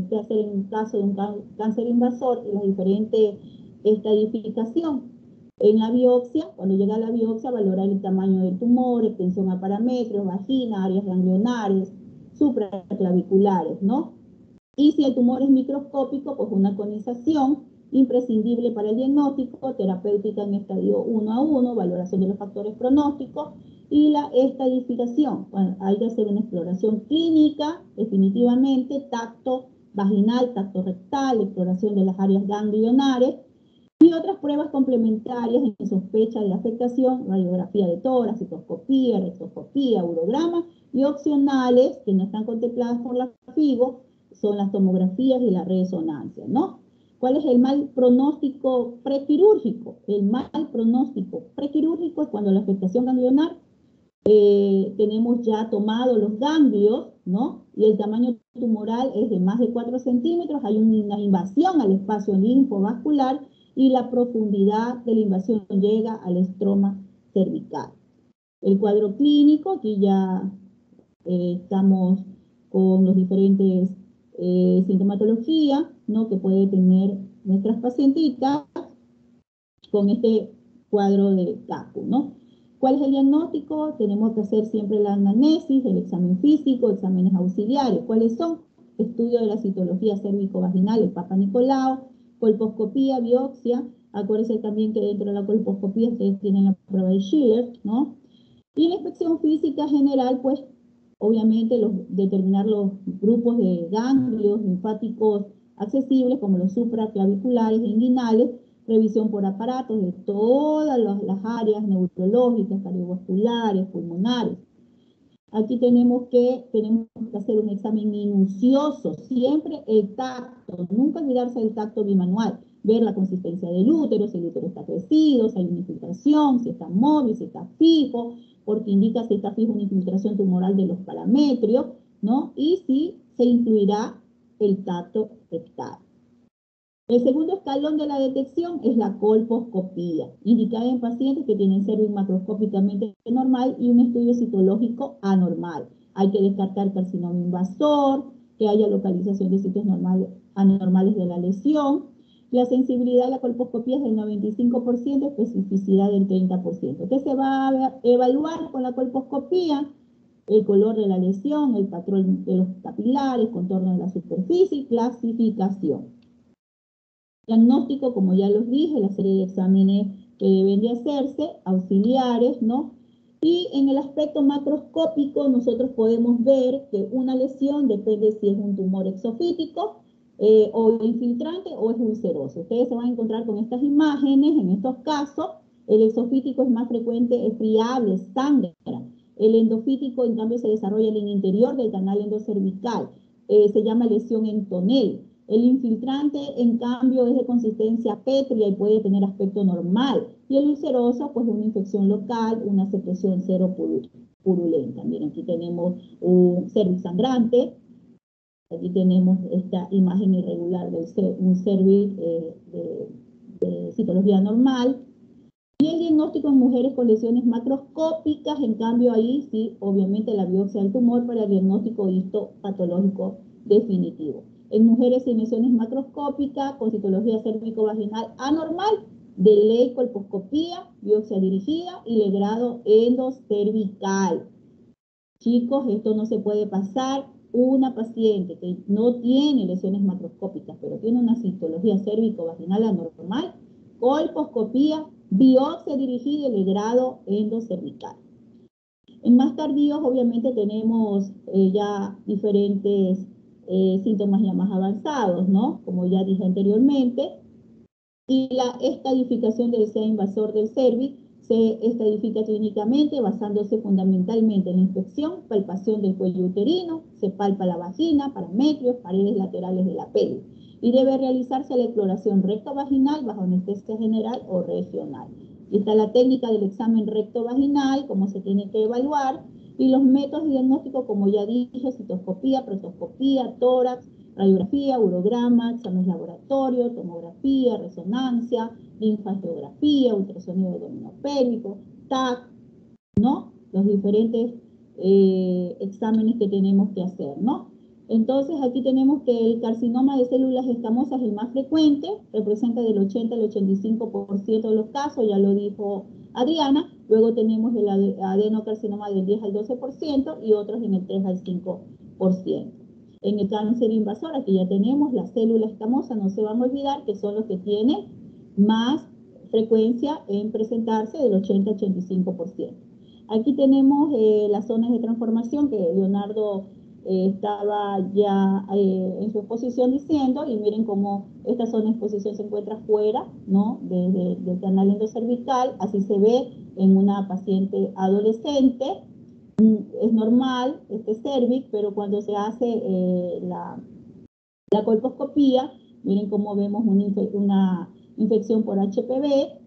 que hacer en caso de un cáncer invasor, y la diferente estadificación. En la biopsia, cuando llega a la biopsia, valorar el tamaño del tumor, extensión a parámetros, vagina, áreas ganglionares, supraclaviculares, ¿no? Y si el tumor es microscópico, pues una conización imprescindible para el diagnóstico, terapéutica en estadio 1 a 1, valoración de los factores pronósticos y la estadificación. Bueno, hay que hacer una exploración clínica, definitivamente, tacto vaginal, tacto rectal, exploración de las áreas ganglionares, y otras pruebas complementarias en sospecha de afectación, radiografía de tórax, citoscopía, rectoscopía, urograma, y opcionales que no están contempladas por la FIGO son las tomografías y la resonancia, ¿no? ¿Cuál es el mal pronóstico prequirúrgico? El mal pronóstico prequirúrgico es cuando la afectación ganglionar tenemos ya tomado los ganglios, ¿no? Y el tamaño tumoral es de más de 4 centímetros, hay una invasión al espacio linfovascular y la profundidad de la invasión llega al estroma cervical. El cuadro clínico, aquí ya estamos con los diferentes sintomatologías, ¿no?, que puede tener nuestras pacientitas con este cuadro de CACO, ¿no? ¿Cuál es el diagnóstico? Tenemos que hacer siempre la anamnesis, el examen físico, exámenes auxiliares. ¿Cuáles son? Estudio de la citología cérvico-vaginal, el Papa Nicolau, colposcopía, biopsia. Acuérdense también que dentro de la colposcopía ustedes tienen la prueba de Schiller, ¿no? Y la inspección física general, pues, obviamente determinar los grupos de ganglios linfáticos accesibles, como los supraclaviculares e inguinales, revisión por aparatos de todas las áreas neurológicas, cardiovasculares, pulmonares. Aquí tenemos que hacer un examen minucioso, siempre el tacto, nunca olvidarse del tacto bimanual, ver la consistencia del útero, si el útero está crecido, si hay una infiltración, si está móvil, si está fijo, porque indica si está fijo una infiltración tumoral de los parametrios, ¿no? Y si se incluirá el tacto rectal. El segundo escalón de la detección es la colposcopía, indicada en pacientes que tienen cervix macroscópicamente normal y un estudio citológico anormal. Hay que descartar carcinoma invasor, que haya localización de sitios anormales de la lesión. La sensibilidad de la colposcopía es del 95%, especificidad del 30%. ¿Qué se va a evaluar con la colposcopía? El color de la lesión, el patrón de los capilares, contorno de la superficie y clasificación. Diagnóstico, como ya los dije, la serie de exámenes que deben de hacerse, auxiliares, ¿no? Y en el aspecto macroscópico nosotros podemos ver que una lesión depende si es un tumor exofítico o infiltrante o es ulceroso. Ustedes se van a encontrar con estas imágenes, en estos casos, el exofítico es más frecuente, es friable, sangra. El endofítico, en cambio, se desarrolla en el interior del canal endocervical. Se llama lesión en tonel. El infiltrante, en cambio, es de consistencia pétrea y puede tener aspecto normal. Y el ulceroso, pues una infección local, una secreción seropurulenta. Miren, aquí tenemos un cervix sangrante. Aquí tenemos esta imagen irregular de un cervix de citología normal. Y el diagnóstico en mujeres con lesiones macroscópicas, en cambio ahí sí, obviamente la biopsia del tumor para el diagnóstico histopatológico definitivo. En mujeres sin lesiones macroscópicas, con citología cérvico-vaginal anormal, de ley colposcopía, biopsia dirigida y legrado endocervical. Chicos, esto no se puede pasar. Una paciente que no tiene lesiones macroscópicas, pero tiene una citología cérvico-vaginal anormal, colposcopía, biopsia dirigida y legrado endocervical. En más tardíos, obviamente, tenemos ya diferentes síntomas ya más avanzados, ¿no? Como ya dije anteriormente. Y la estadificación del sea invasor del cervix se estadifica clínicamente basándose fundamentalmente en la inspección, palpación del cuello uterino, se palpa la vagina, parametrios, paredes laterales de la pelvis. Y debe realizarse la exploración rectovaginal bajo anestesia general o regional. Y está la técnica del examen rectovaginal, cómo se tiene que evaluar, y los métodos de diagnóstico, como ya dije, citoscopía, proctoscopía, tórax, radiografía, urograma, exámenes laboratorio, tomografía, resonancia, linfangiografía, ultrasonido abdominopélvico, TAC, ¿no? Los diferentes exámenes que tenemos que hacer, ¿no? Entonces aquí tenemos que el carcinoma de células escamosas es el más frecuente, representa del 80 al 85% de los casos, ya lo dijo Adriana. Luego tenemos el adenocarcinoma del 10 al 12% y otros en el 3 al 5%. En el cáncer invasor, aquí ya tenemos las células escamosas, no se van a olvidar que son los que tienen más frecuencia en presentarse, del 80 al 85%. Aquí tenemos las zonas de transformación que Leonardo estaba ya en su exposición diciendo, y miren cómo esta zona de exposición se encuentra fuera, ¿no? del canal endocervical. Así se ve en una paciente adolescente. Es normal este cervix, pero cuando se hace la colposcopía, miren cómo vemos una infección por HPV,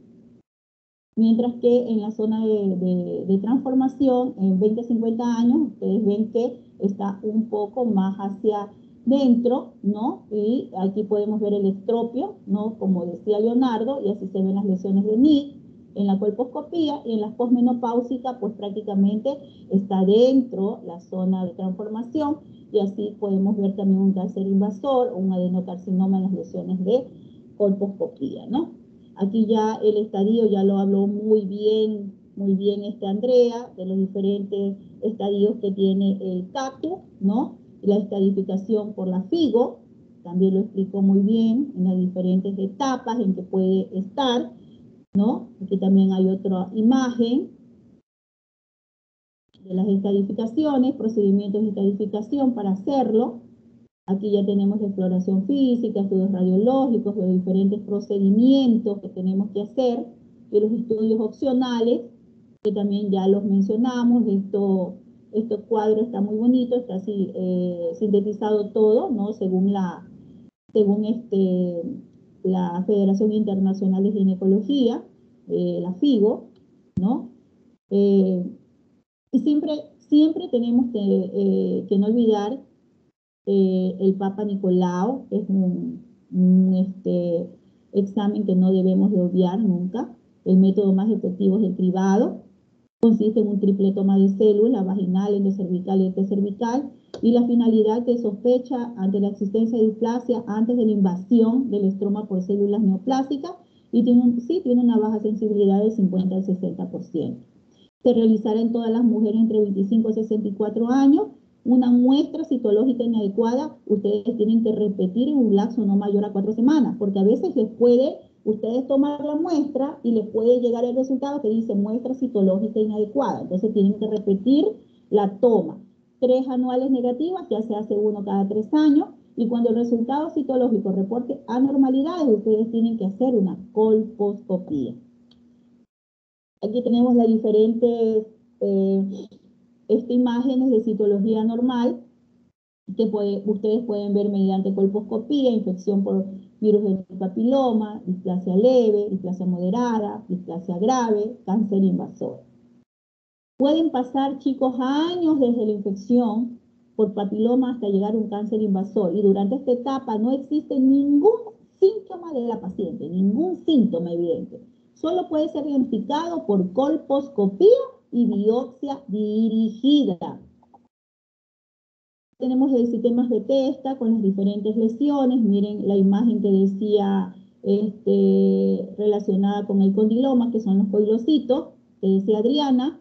mientras que en la zona de transformación, en 20-50 años, ustedes ven que está un poco más hacia dentro, ¿no? Y aquí podemos ver el estropio, ¿no? Como decía Leonardo, y así se ven las lesiones de NIC en la colposcopía, y en la posmenopáusica, pues prácticamente está dentro la zona de transformación, y así podemos ver también un cáncer invasor o un adenocarcinoma en las lesiones de colposcopía, ¿no? Aquí ya el estadio ya lo habló muy bien Andrea, de los diferentes estadios que tiene el CACTU, ¿no? La estadificación por la FIGO, también lo explicó muy bien en las diferentes etapas en que puede estar, ¿no? Aquí también hay otra imagen de las estadificaciones, procedimientos de estadificación para hacerlo. Aquí ya tenemos la exploración física, estudios radiológicos, los diferentes procedimientos que tenemos que hacer, y los estudios opcionales, que también ya los mencionamos. Este cuadro está muy bonito, está así sintetizado todo, ¿no? Según la Federación Internacional de Ginecología, la FIGO, ¿no? Y siempre tenemos que no olvidar el Papa Nicolau, que es un examen que no debemos de obviar nunca. El método más efectivo es el cribado. Consiste en un triple toma de células, vaginal, endocervical y ectocervical, y la finalidad de sospecha ante la existencia de displasia antes de la invasión del estroma por células neoplásicas y tiene una baja sensibilidad del 50 al 60%. Se realizará en todas las mujeres entre 25 y 64 años. Una muestra citológica inadecuada, ustedes tienen que repetir en un lapso no mayor a 4 semanas, porque a veces ustedes tomar la muestra y les puede llegar el resultado que dice muestra citológica inadecuada. Entonces tienen que repetir la toma. 3 anuales negativas, ya se hace uno cada 3 años, y cuando el resultado citológico reporte anormalidades, ustedes tienen que hacer una colposcopía. Aquí tenemos las diferentes imágenes de citología normal que ustedes pueden ver mediante colposcopía, infección por virus del papiloma, displasia leve, displasia moderada, displasia grave, cáncer invasor. Pueden pasar, chicos, años desde la infección por papiloma hasta llegar a un cáncer invasor, y durante esta etapa no existe ningún síntoma de la paciente, ningún síntoma evidente. Solo puede ser identificado por colposcopía y biopsia dirigida. Tenemos los sistemas de Bethesda con las diferentes lesiones. Miren la imagen que decía relacionada con el condiloma, que son los coilocitos, que decía Adriana.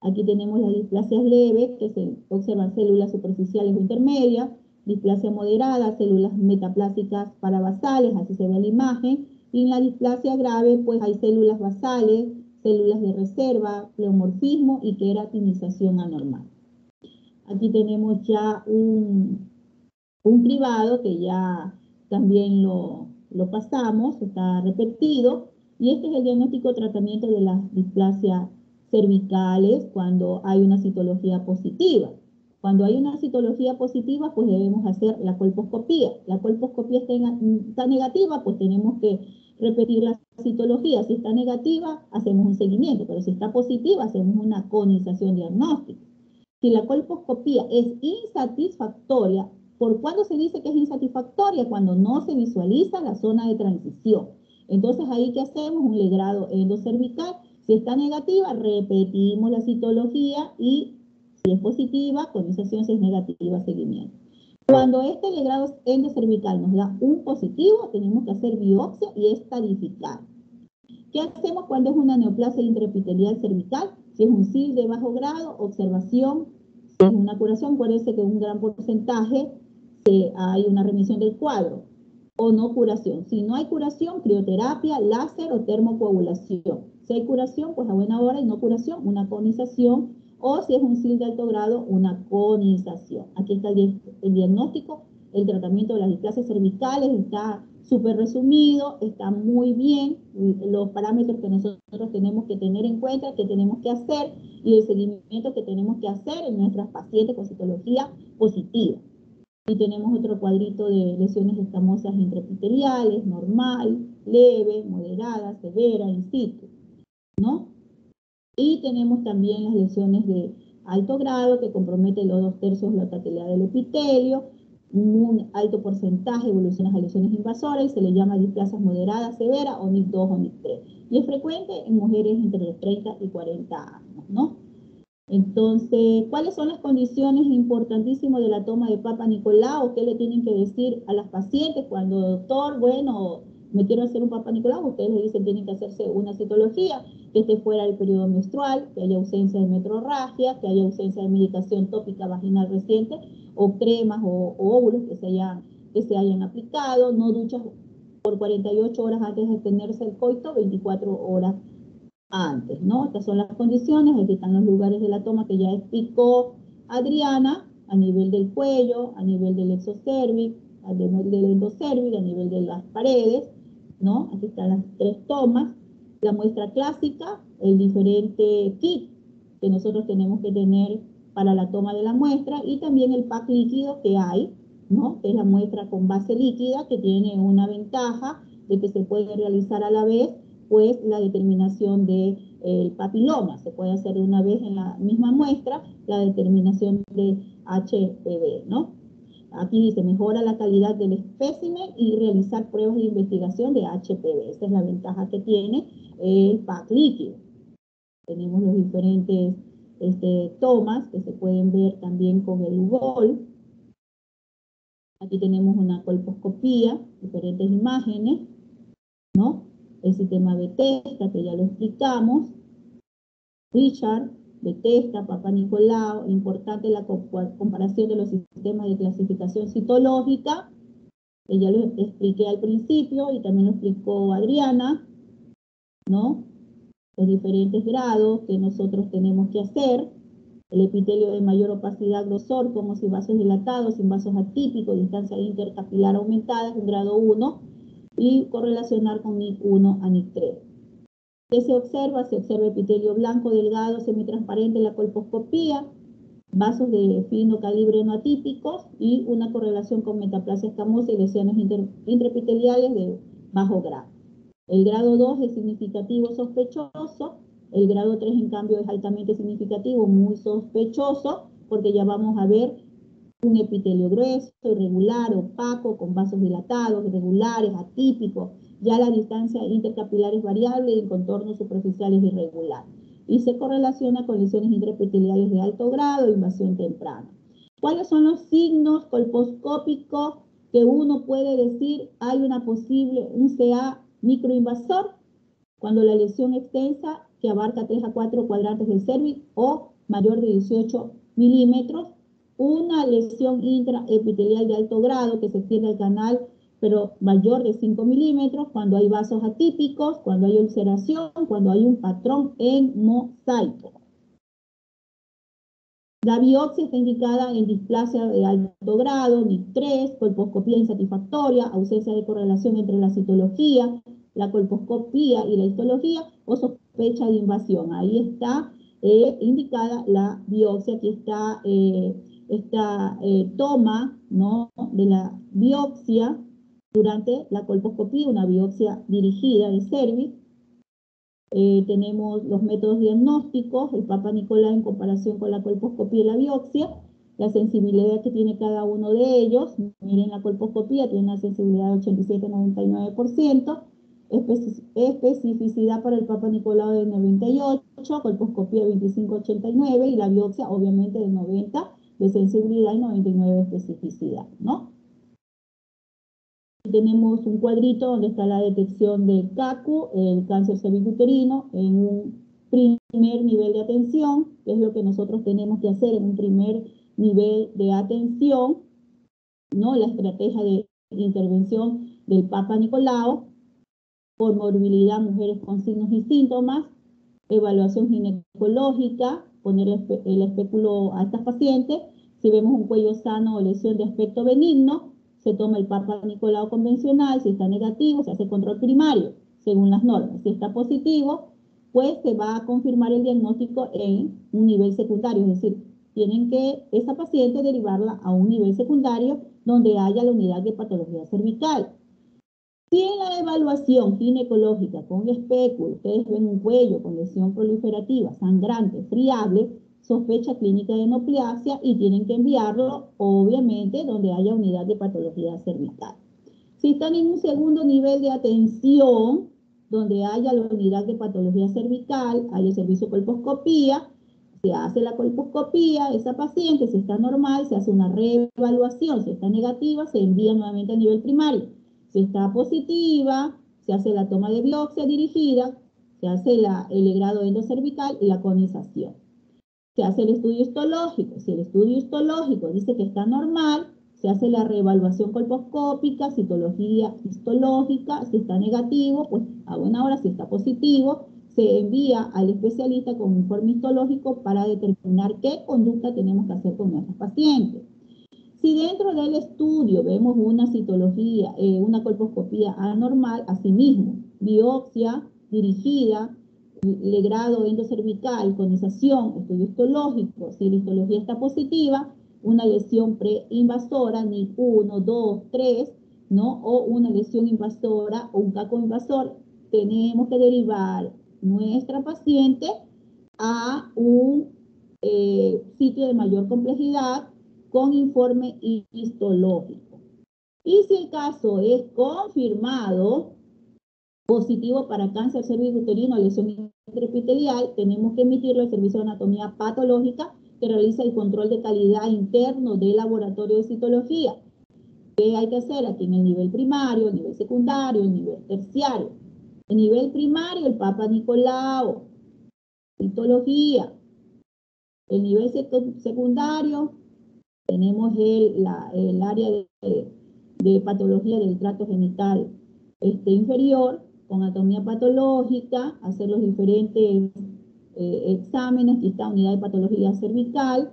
Aquí tenemos las displasias leves, que se observan células superficiales o intermedias, displasia moderada, células metaplásicas parabasales, así se ve la imagen, y en la displasia grave, pues hay células basales, células de reserva, pleomorfismo y queratinización anormal. Aquí tenemos ya un cribado que ya también lo pasamos, está repetido, y este es el diagnóstico tratamiento de las displasias cervicales cuando hay una citología positiva. Cuando hay una citología positiva, pues debemos hacer la colposcopía. La colposcopía está negativa, pues tenemos que repetir la citología. Si está negativa, hacemos un seguimiento, pero si está positiva, hacemos una conización diagnóstica. Si la colposcopía es insatisfactoria, ¿por cuándo se dice que es insatisfactoria? Cuando no se visualiza la zona de transición. Entonces, ahí, ¿qué hacemos? Un legrado endocervical. Si está negativa, repetimos la citología, y si es positiva, conización; si es negativa, seguimiento. Cuando este legrado endocervical nos da un positivo, tenemos que hacer biopsia y estadificar. ¿Qué hacemos cuando es una neoplasia intraepitelial cervical? Si es un SIL de bajo grado, observación. Si es una curación, acuérdense que en un gran porcentaje hay una remisión del cuadro. O no curación. Si no hay curación, crioterapia, láser o termocoagulación. Si hay curación, pues a buena hora, y no curación, una conización. O si es un SIL de alto grado, una conización. Aquí está el diagnóstico. El tratamiento de las displasias cervicales está súper resumido, está muy bien. Los parámetros que nosotros tenemos que tener en cuenta, que tenemos que hacer, y el seguimiento que tenemos que hacer en nuestras pacientes con citología positiva. Y tenemos otro cuadrito de lesiones escamosas intraepiteliales, normal, leve, moderada, severa, in situ, ¿no? Y tenemos también las lesiones de alto grado, que comprometen los 2/3 de la totalidad del epitelio. Un alto porcentaje evoluciona a lesiones invasoras y se le llama displasias moderadas, severas, o NIC 2 o NIC 3. Y es frecuente en mujeres entre los 30 y 40 años, ¿no? Entonces, ¿cuáles son las condiciones importantísimas de la toma de Papa Nicolau? ¿Qué le tienen que decir a las pacientes cuando, doctor, bueno, me quiero hacer un Papa Nicolau? Ustedes le dicen que tienen que hacerse una citología, que esté fuera del periodo menstrual, que haya ausencia de metrorragia, que haya ausencia de medicación tópica vaginal reciente, o cremas o óvulos que se hayan aplicado, no duchas por 48 horas antes de tenerse el coito, 24 horas antes, ¿no? Estas son las condiciones. Aquí están los lugares de la toma que ya explicó Adriana, a nivel del cuello, a nivel del exocervix, a nivel del endocervix, a nivel de las paredes, ¿no? Aquí están las 3 tomas. La muestra clásica, el diferente kit que nosotros tenemos que tener para la toma de la muestra, y también el pack líquido que hay, ¿no? Que es la muestra con base líquida, que tiene una ventaja de que se puede realizar a la vez, pues, la determinación del papiloma. Se puede hacer de una vez en la misma muestra la determinación de HPV, ¿no? Aquí dice, mejora la calidad del espécimen y realizar pruebas de investigación de HPV. Esa es la ventaja que tiene el pack líquido. Tenemos los diferentes tomas que se pueden ver también con el Google. Aquí tenemos una colposcopía, diferentes imágenes, ¿no? El sistema Bethesda, que ya lo explicamos. Richard, Bethesda, Papa Nicolau, importante la comparación de los sistemas de clasificación citológica, que ya lo expliqué al principio y también lo explicó Adriana, ¿no? Los diferentes grados que nosotros tenemos que hacer. El epitelio de mayor opacidad, grosor, como si vasos dilatados, sin vasos atípicos, distancia intercapilar aumentada, es un grado 1, y correlacionar con NIC 1 a NIC 3. ¿Qué se observa? Se observa epitelio blanco, delgado, semitransparente en la colposcopía, vasos de fino calibre no atípicos y una correlación con metaplasia escamosa y lesiones intraepiteliales de bajo grado. El grado 2 es significativo sospechoso, el grado 3 en cambio es altamente significativo, muy sospechoso, porque ya vamos a ver un epitelio grueso, irregular, opaco, con vasos dilatados, irregulares, atípicos. Ya la distancia intercapilar es variable y el contorno superficial es irregular. Y se correlaciona con lesiones intraepiteliales de alto grado e invasión temprana. ¿Cuáles son los signos colposcópicos que uno puede decir hay un CA microinvasor? Cuando la lesión extensa que abarca 3 a 4 cuadrantes del cérvix o mayor de 18 milímetros, una lesión intraepitelial de alto grado que se extiende al canal pero mayor de 5 milímetros, cuando hay vasos atípicos, cuando hay ulceración, cuando hay un patrón en mosaico. La biopsia está indicada en displasia de alto grado, NIC 3, colposcopía insatisfactoria, ausencia de correlación entre la citología, la colposcopía y la histología o sospecha de invasión. Ahí está indicada la biopsia. Aquí está esta toma, ¿no?, de la biopsia durante la colposcopía, una biopsia dirigida de cervix. Tenemos los métodos diagnósticos, el Papa Nicolau en comparación con la colposcopía y la biopsia, la sensibilidad que tiene cada uno de ellos. Miren, la colposcopía tiene una sensibilidad de 87-99%, especificidad para el Papa Nicolau de 98%, colposcopía 25-89% y la biopsia obviamente de 90% de sensibilidad y 99% de especificidad, ¿no? Tenemos un cuadrito donde está la detección del CACU, el cáncer cervicuterino, en un primer nivel de atención, que es lo que nosotros tenemos que hacer en un primer nivel de atención, ¿no? La estrategia de intervención del Papa Nicolau, por morbilidad, mujeres con signos y síntomas, evaluación ginecológica, poner el espéculo a estas pacientes. Si vemos un cuello sano o lesión de aspecto benigno, se toma el Papa Nicolau convencional. Si está negativo, se hace control primario, según las normas. Si está positivo, pues se va a confirmar el diagnóstico en un nivel secundario, es decir, tienen que esa paciente derivarla a un nivel secundario donde haya la unidad de patología cervical. Si en la evaluación ginecológica con espéculo ustedes ven un cuello con lesión proliferativa, sangrante, friable, sospecha clínica de neoplasia y tienen que enviarlo, obviamente, donde haya unidad de patología cervical. Si están en un segundo nivel de atención, donde haya la unidad de patología cervical, hay el servicio de colposcopía, se hace la colposcopía de esa paciente. Si está normal, se hace una reevaluación. Si está negativa, se envía nuevamente a nivel primario. Si está positiva, se hace la toma de biopsia dirigida, se hace el legrado endocervical y la conización. Se hace el estudio histológico. Si el estudio histológico dice que está normal, se hace la reevaluación colposcópica, citología histológica. Si está negativo, pues a buena hora. Si está positivo, se envía al especialista con informe histológico para determinar qué conducta tenemos que hacer con nuestros pacientes. Si dentro del estudio vemos una citología, una colposcopía anormal, asimismo, biopsia dirigida, legrado endocervical, conización, estudio histológico. Si la histología está positiva, una lesión preinvasora, NIC 1, 2, 3, ¿no? O una lesión invasora o un caco invasor, tenemos que derivar nuestra paciente a un sitio de mayor complejidad con informe histológico. Y si el caso es confirmado positivo para cáncer cervicuterino, lesión intraepitelial, tenemos que emitirlo al Servicio de Anatomía Patológica, que realiza el control de calidad interno del laboratorio de citología. ¿Qué hay que hacer aquí en el nivel primario, el nivel secundario, el nivel terciario? En nivel primario, el Papa Nicolau, citología. El nivel secundario, tenemos el área de patología del tracto genital inferior, con anatomía patológica, hacer los diferentes exámenes, aquí está unidad de patología cervical.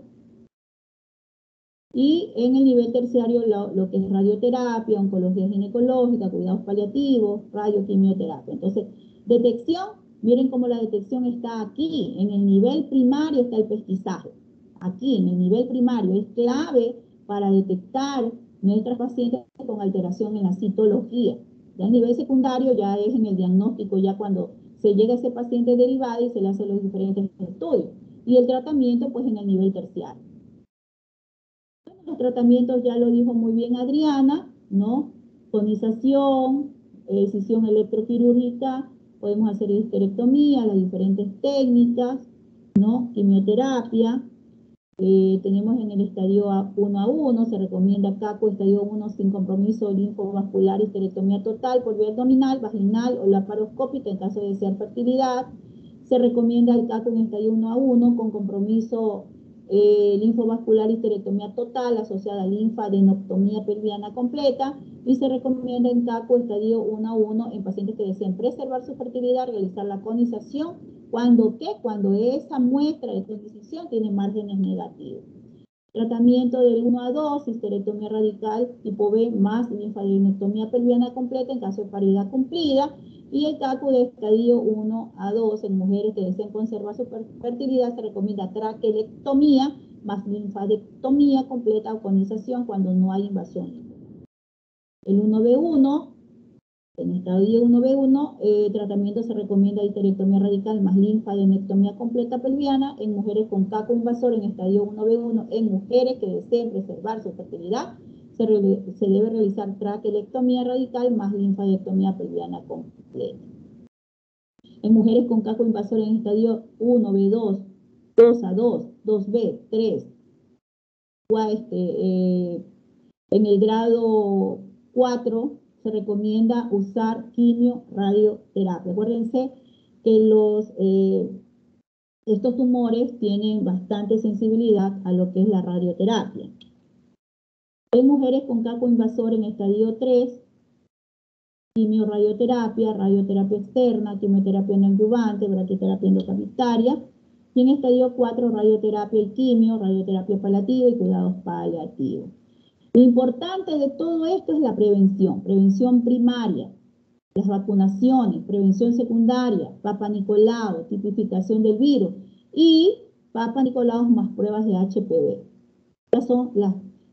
Y en el nivel terciario, lo que es radioterapia, oncología ginecológica, cuidados paliativos, radioquimioterapia. Entonces, detección, miren cómo la detección está aquí. En el nivel primario está el pesquisaje. Aquí, en el nivel primario, es clave para detectar nuestras pacientes con alteración en la citología. Ya en nivel secundario ya es en el diagnóstico, ya cuando se llega a ese paciente derivado y se le hacen los diferentes estudios. Y el tratamiento, pues en el nivel terciario. Los tratamientos ya lo dijo muy bien Adriana, ¿no? Tonización, excisión electroquirúrgica, podemos hacer histerectomía, las diferentes técnicas, ¿no? Quimioterapia. Tenemos en el estadio 1 se recomienda CACO estadio 1 sin compromiso linfovascular, histerectomía total por vía abdominal, vaginal o laparoscópica en caso de desear fertilidad. Se recomienda el CACO en estadio 1 con compromiso linfovascular, histerectomía total asociada a linfadenectomía pelviana completa, y se recomienda en CACO estadio 1 en pacientes que desean preservar su fertilidad, realizar la conización. ¿Cuándo qué? Cuando esa muestra de conización tiene márgenes negativos. Tratamiento del 1 a 2, histerectomía radical tipo B más linfadenectomía pelviana completa en caso de paridad cumplida, y el CACO de estadio 1 a 2 en mujeres que deseen conservar su fertilidad se recomienda traquelectomía más linfadectomía completa o conización cuando no hay invasión. El 1B1, en estadio 1B1, tratamiento se recomienda histerectomía radical más linfadenectomía completa pelviana en mujeres con CACO invasor en estadio 1B1, en mujeres que deseen preservar su fertilidad, se debe realizar traquelectomía radical más linfadectomía pelviana completa. En mujeres con CACO invasor en estadio 1B2, 2A2, 2B, 3, en el grado 4, se recomienda usar quimio-radioterapia. Acuérdense que estos tumores tienen bastante sensibilidad a lo que es la radioterapia. En mujeres con CACO invasor en estadio 3, quimio-radioterapia, radioterapia externa, quimioterapia neoadyuvante, braquiterapia endocavitaria. Y en estadio 4, radioterapia y quimio, radioterapia paliativa y cuidados paliativos. Lo importante de todo esto es la prevención primaria, las vacunaciones, prevención secundaria, Papa Nicolau, tipificación del virus y Papa Nicolau más pruebas de HPV. Estos son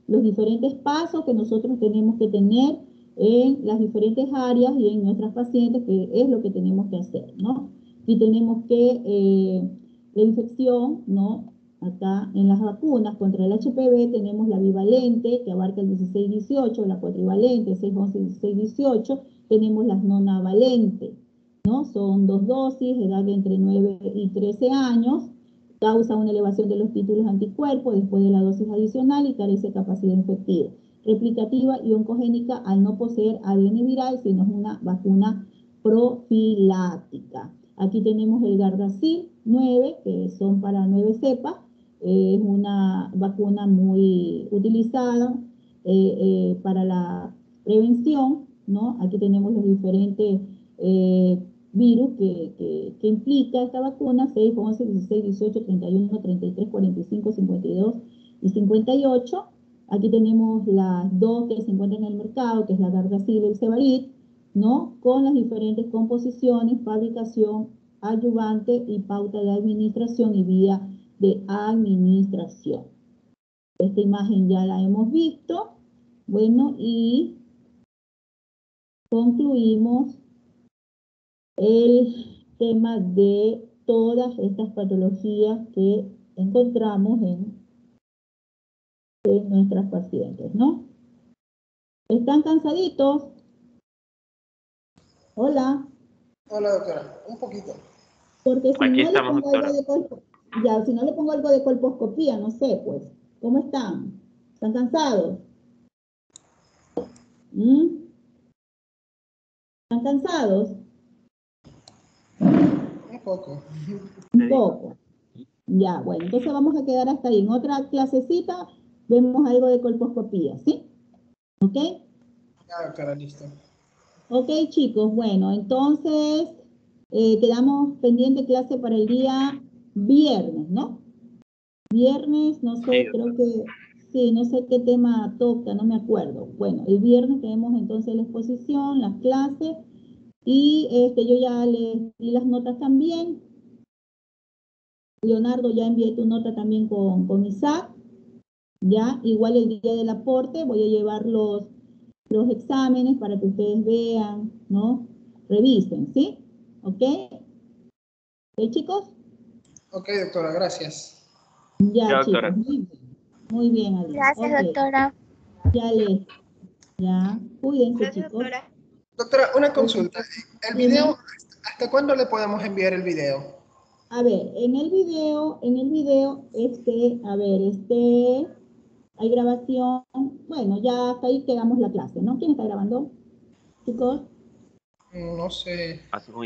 los diferentes pasos que nosotros tenemos que tener en las diferentes áreas y en nuestras pacientes, que es lo que tenemos que hacer, ¿no? Y tenemos que, la infección, ¿no? Acá en las vacunas contra el HPV tenemos la bivalente, que abarca el 16-18, la cuatrivalente, 6-11-16-18, tenemos las nonavalentes, ¿no? Son 2 dosis, edad de entre 9 y 13 años, causa una elevación de los títulos anticuerpos después de la dosis adicional y carece de capacidad infectiva, replicativa y oncogénica al no poseer ADN viral, sino es una vacuna profiláctica. Aquí tenemos el Gardasil 9, que son para 9 cepas, es una vacuna muy utilizada para la prevención, ¿no? Aquí tenemos los diferentes virus que implica esta vacuna, 6, 11, 16, 18, 31, 33, 45, 52 y 58. Aquí tenemos las dos que se encuentran en el mercado, que es la Gardasil y el Cebarit, ¿no? Con las diferentes composiciones, fabricación, adyuvante y pauta de administración y vía de administración. Esta imagen ya la hemos visto. Bueno, y concluimos el tema de todas estas patologías que encontramos en nuestras pacientes, ¿no? ¿Están cansaditos? Hola. Hola, doctora. Un poquito. Porque si Aquí no estamos, le pongo algo doctora. ya, si no le pongo algo de colposcopía, no sé, pues, ¿cómo están? ¿Están cansados? ¿Mm? ¿Están cansados? Un poco. Un poco. Ya, bueno, entonces vamos a quedar hasta ahí. En otra clasecita vemos algo de colposcopía, ¿sí? ¿Ok? Ya, doctora, listo. Ok, chicos, bueno, entonces quedamos pendiente clase para el día viernes, ¿no? Viernes, no sé, Sí, creo que, sí, no sé qué tema toca, no me acuerdo. Bueno, el viernes tenemos entonces la exposición, las clases, y yo ya les di las notas también. Leonardo, ya envié tu nota también con Isaac. Ya, igual el día del aporte voy a llevar los exámenes para que ustedes vean, ¿no? Revisen, ¿sí? ¿Ok? ¿Ok, chicos? Ok, doctora, gracias. Ya, ya, chicos, doctora. muy bien. Muy bien, Alina. Gracias, Ok, doctora. ya les, ya. Cuídense, Gracias, chicos. doctora. Doctora, una consulta. Cuídense. ¿El Dime. video, hasta cuándo le podemos enviar el video? A ver, en el video, a ver, hay grabación. Bueno, ya hasta ahí quedamos la clase, ¿no? ¿Quién está grabando, chicos? No sé. Hace un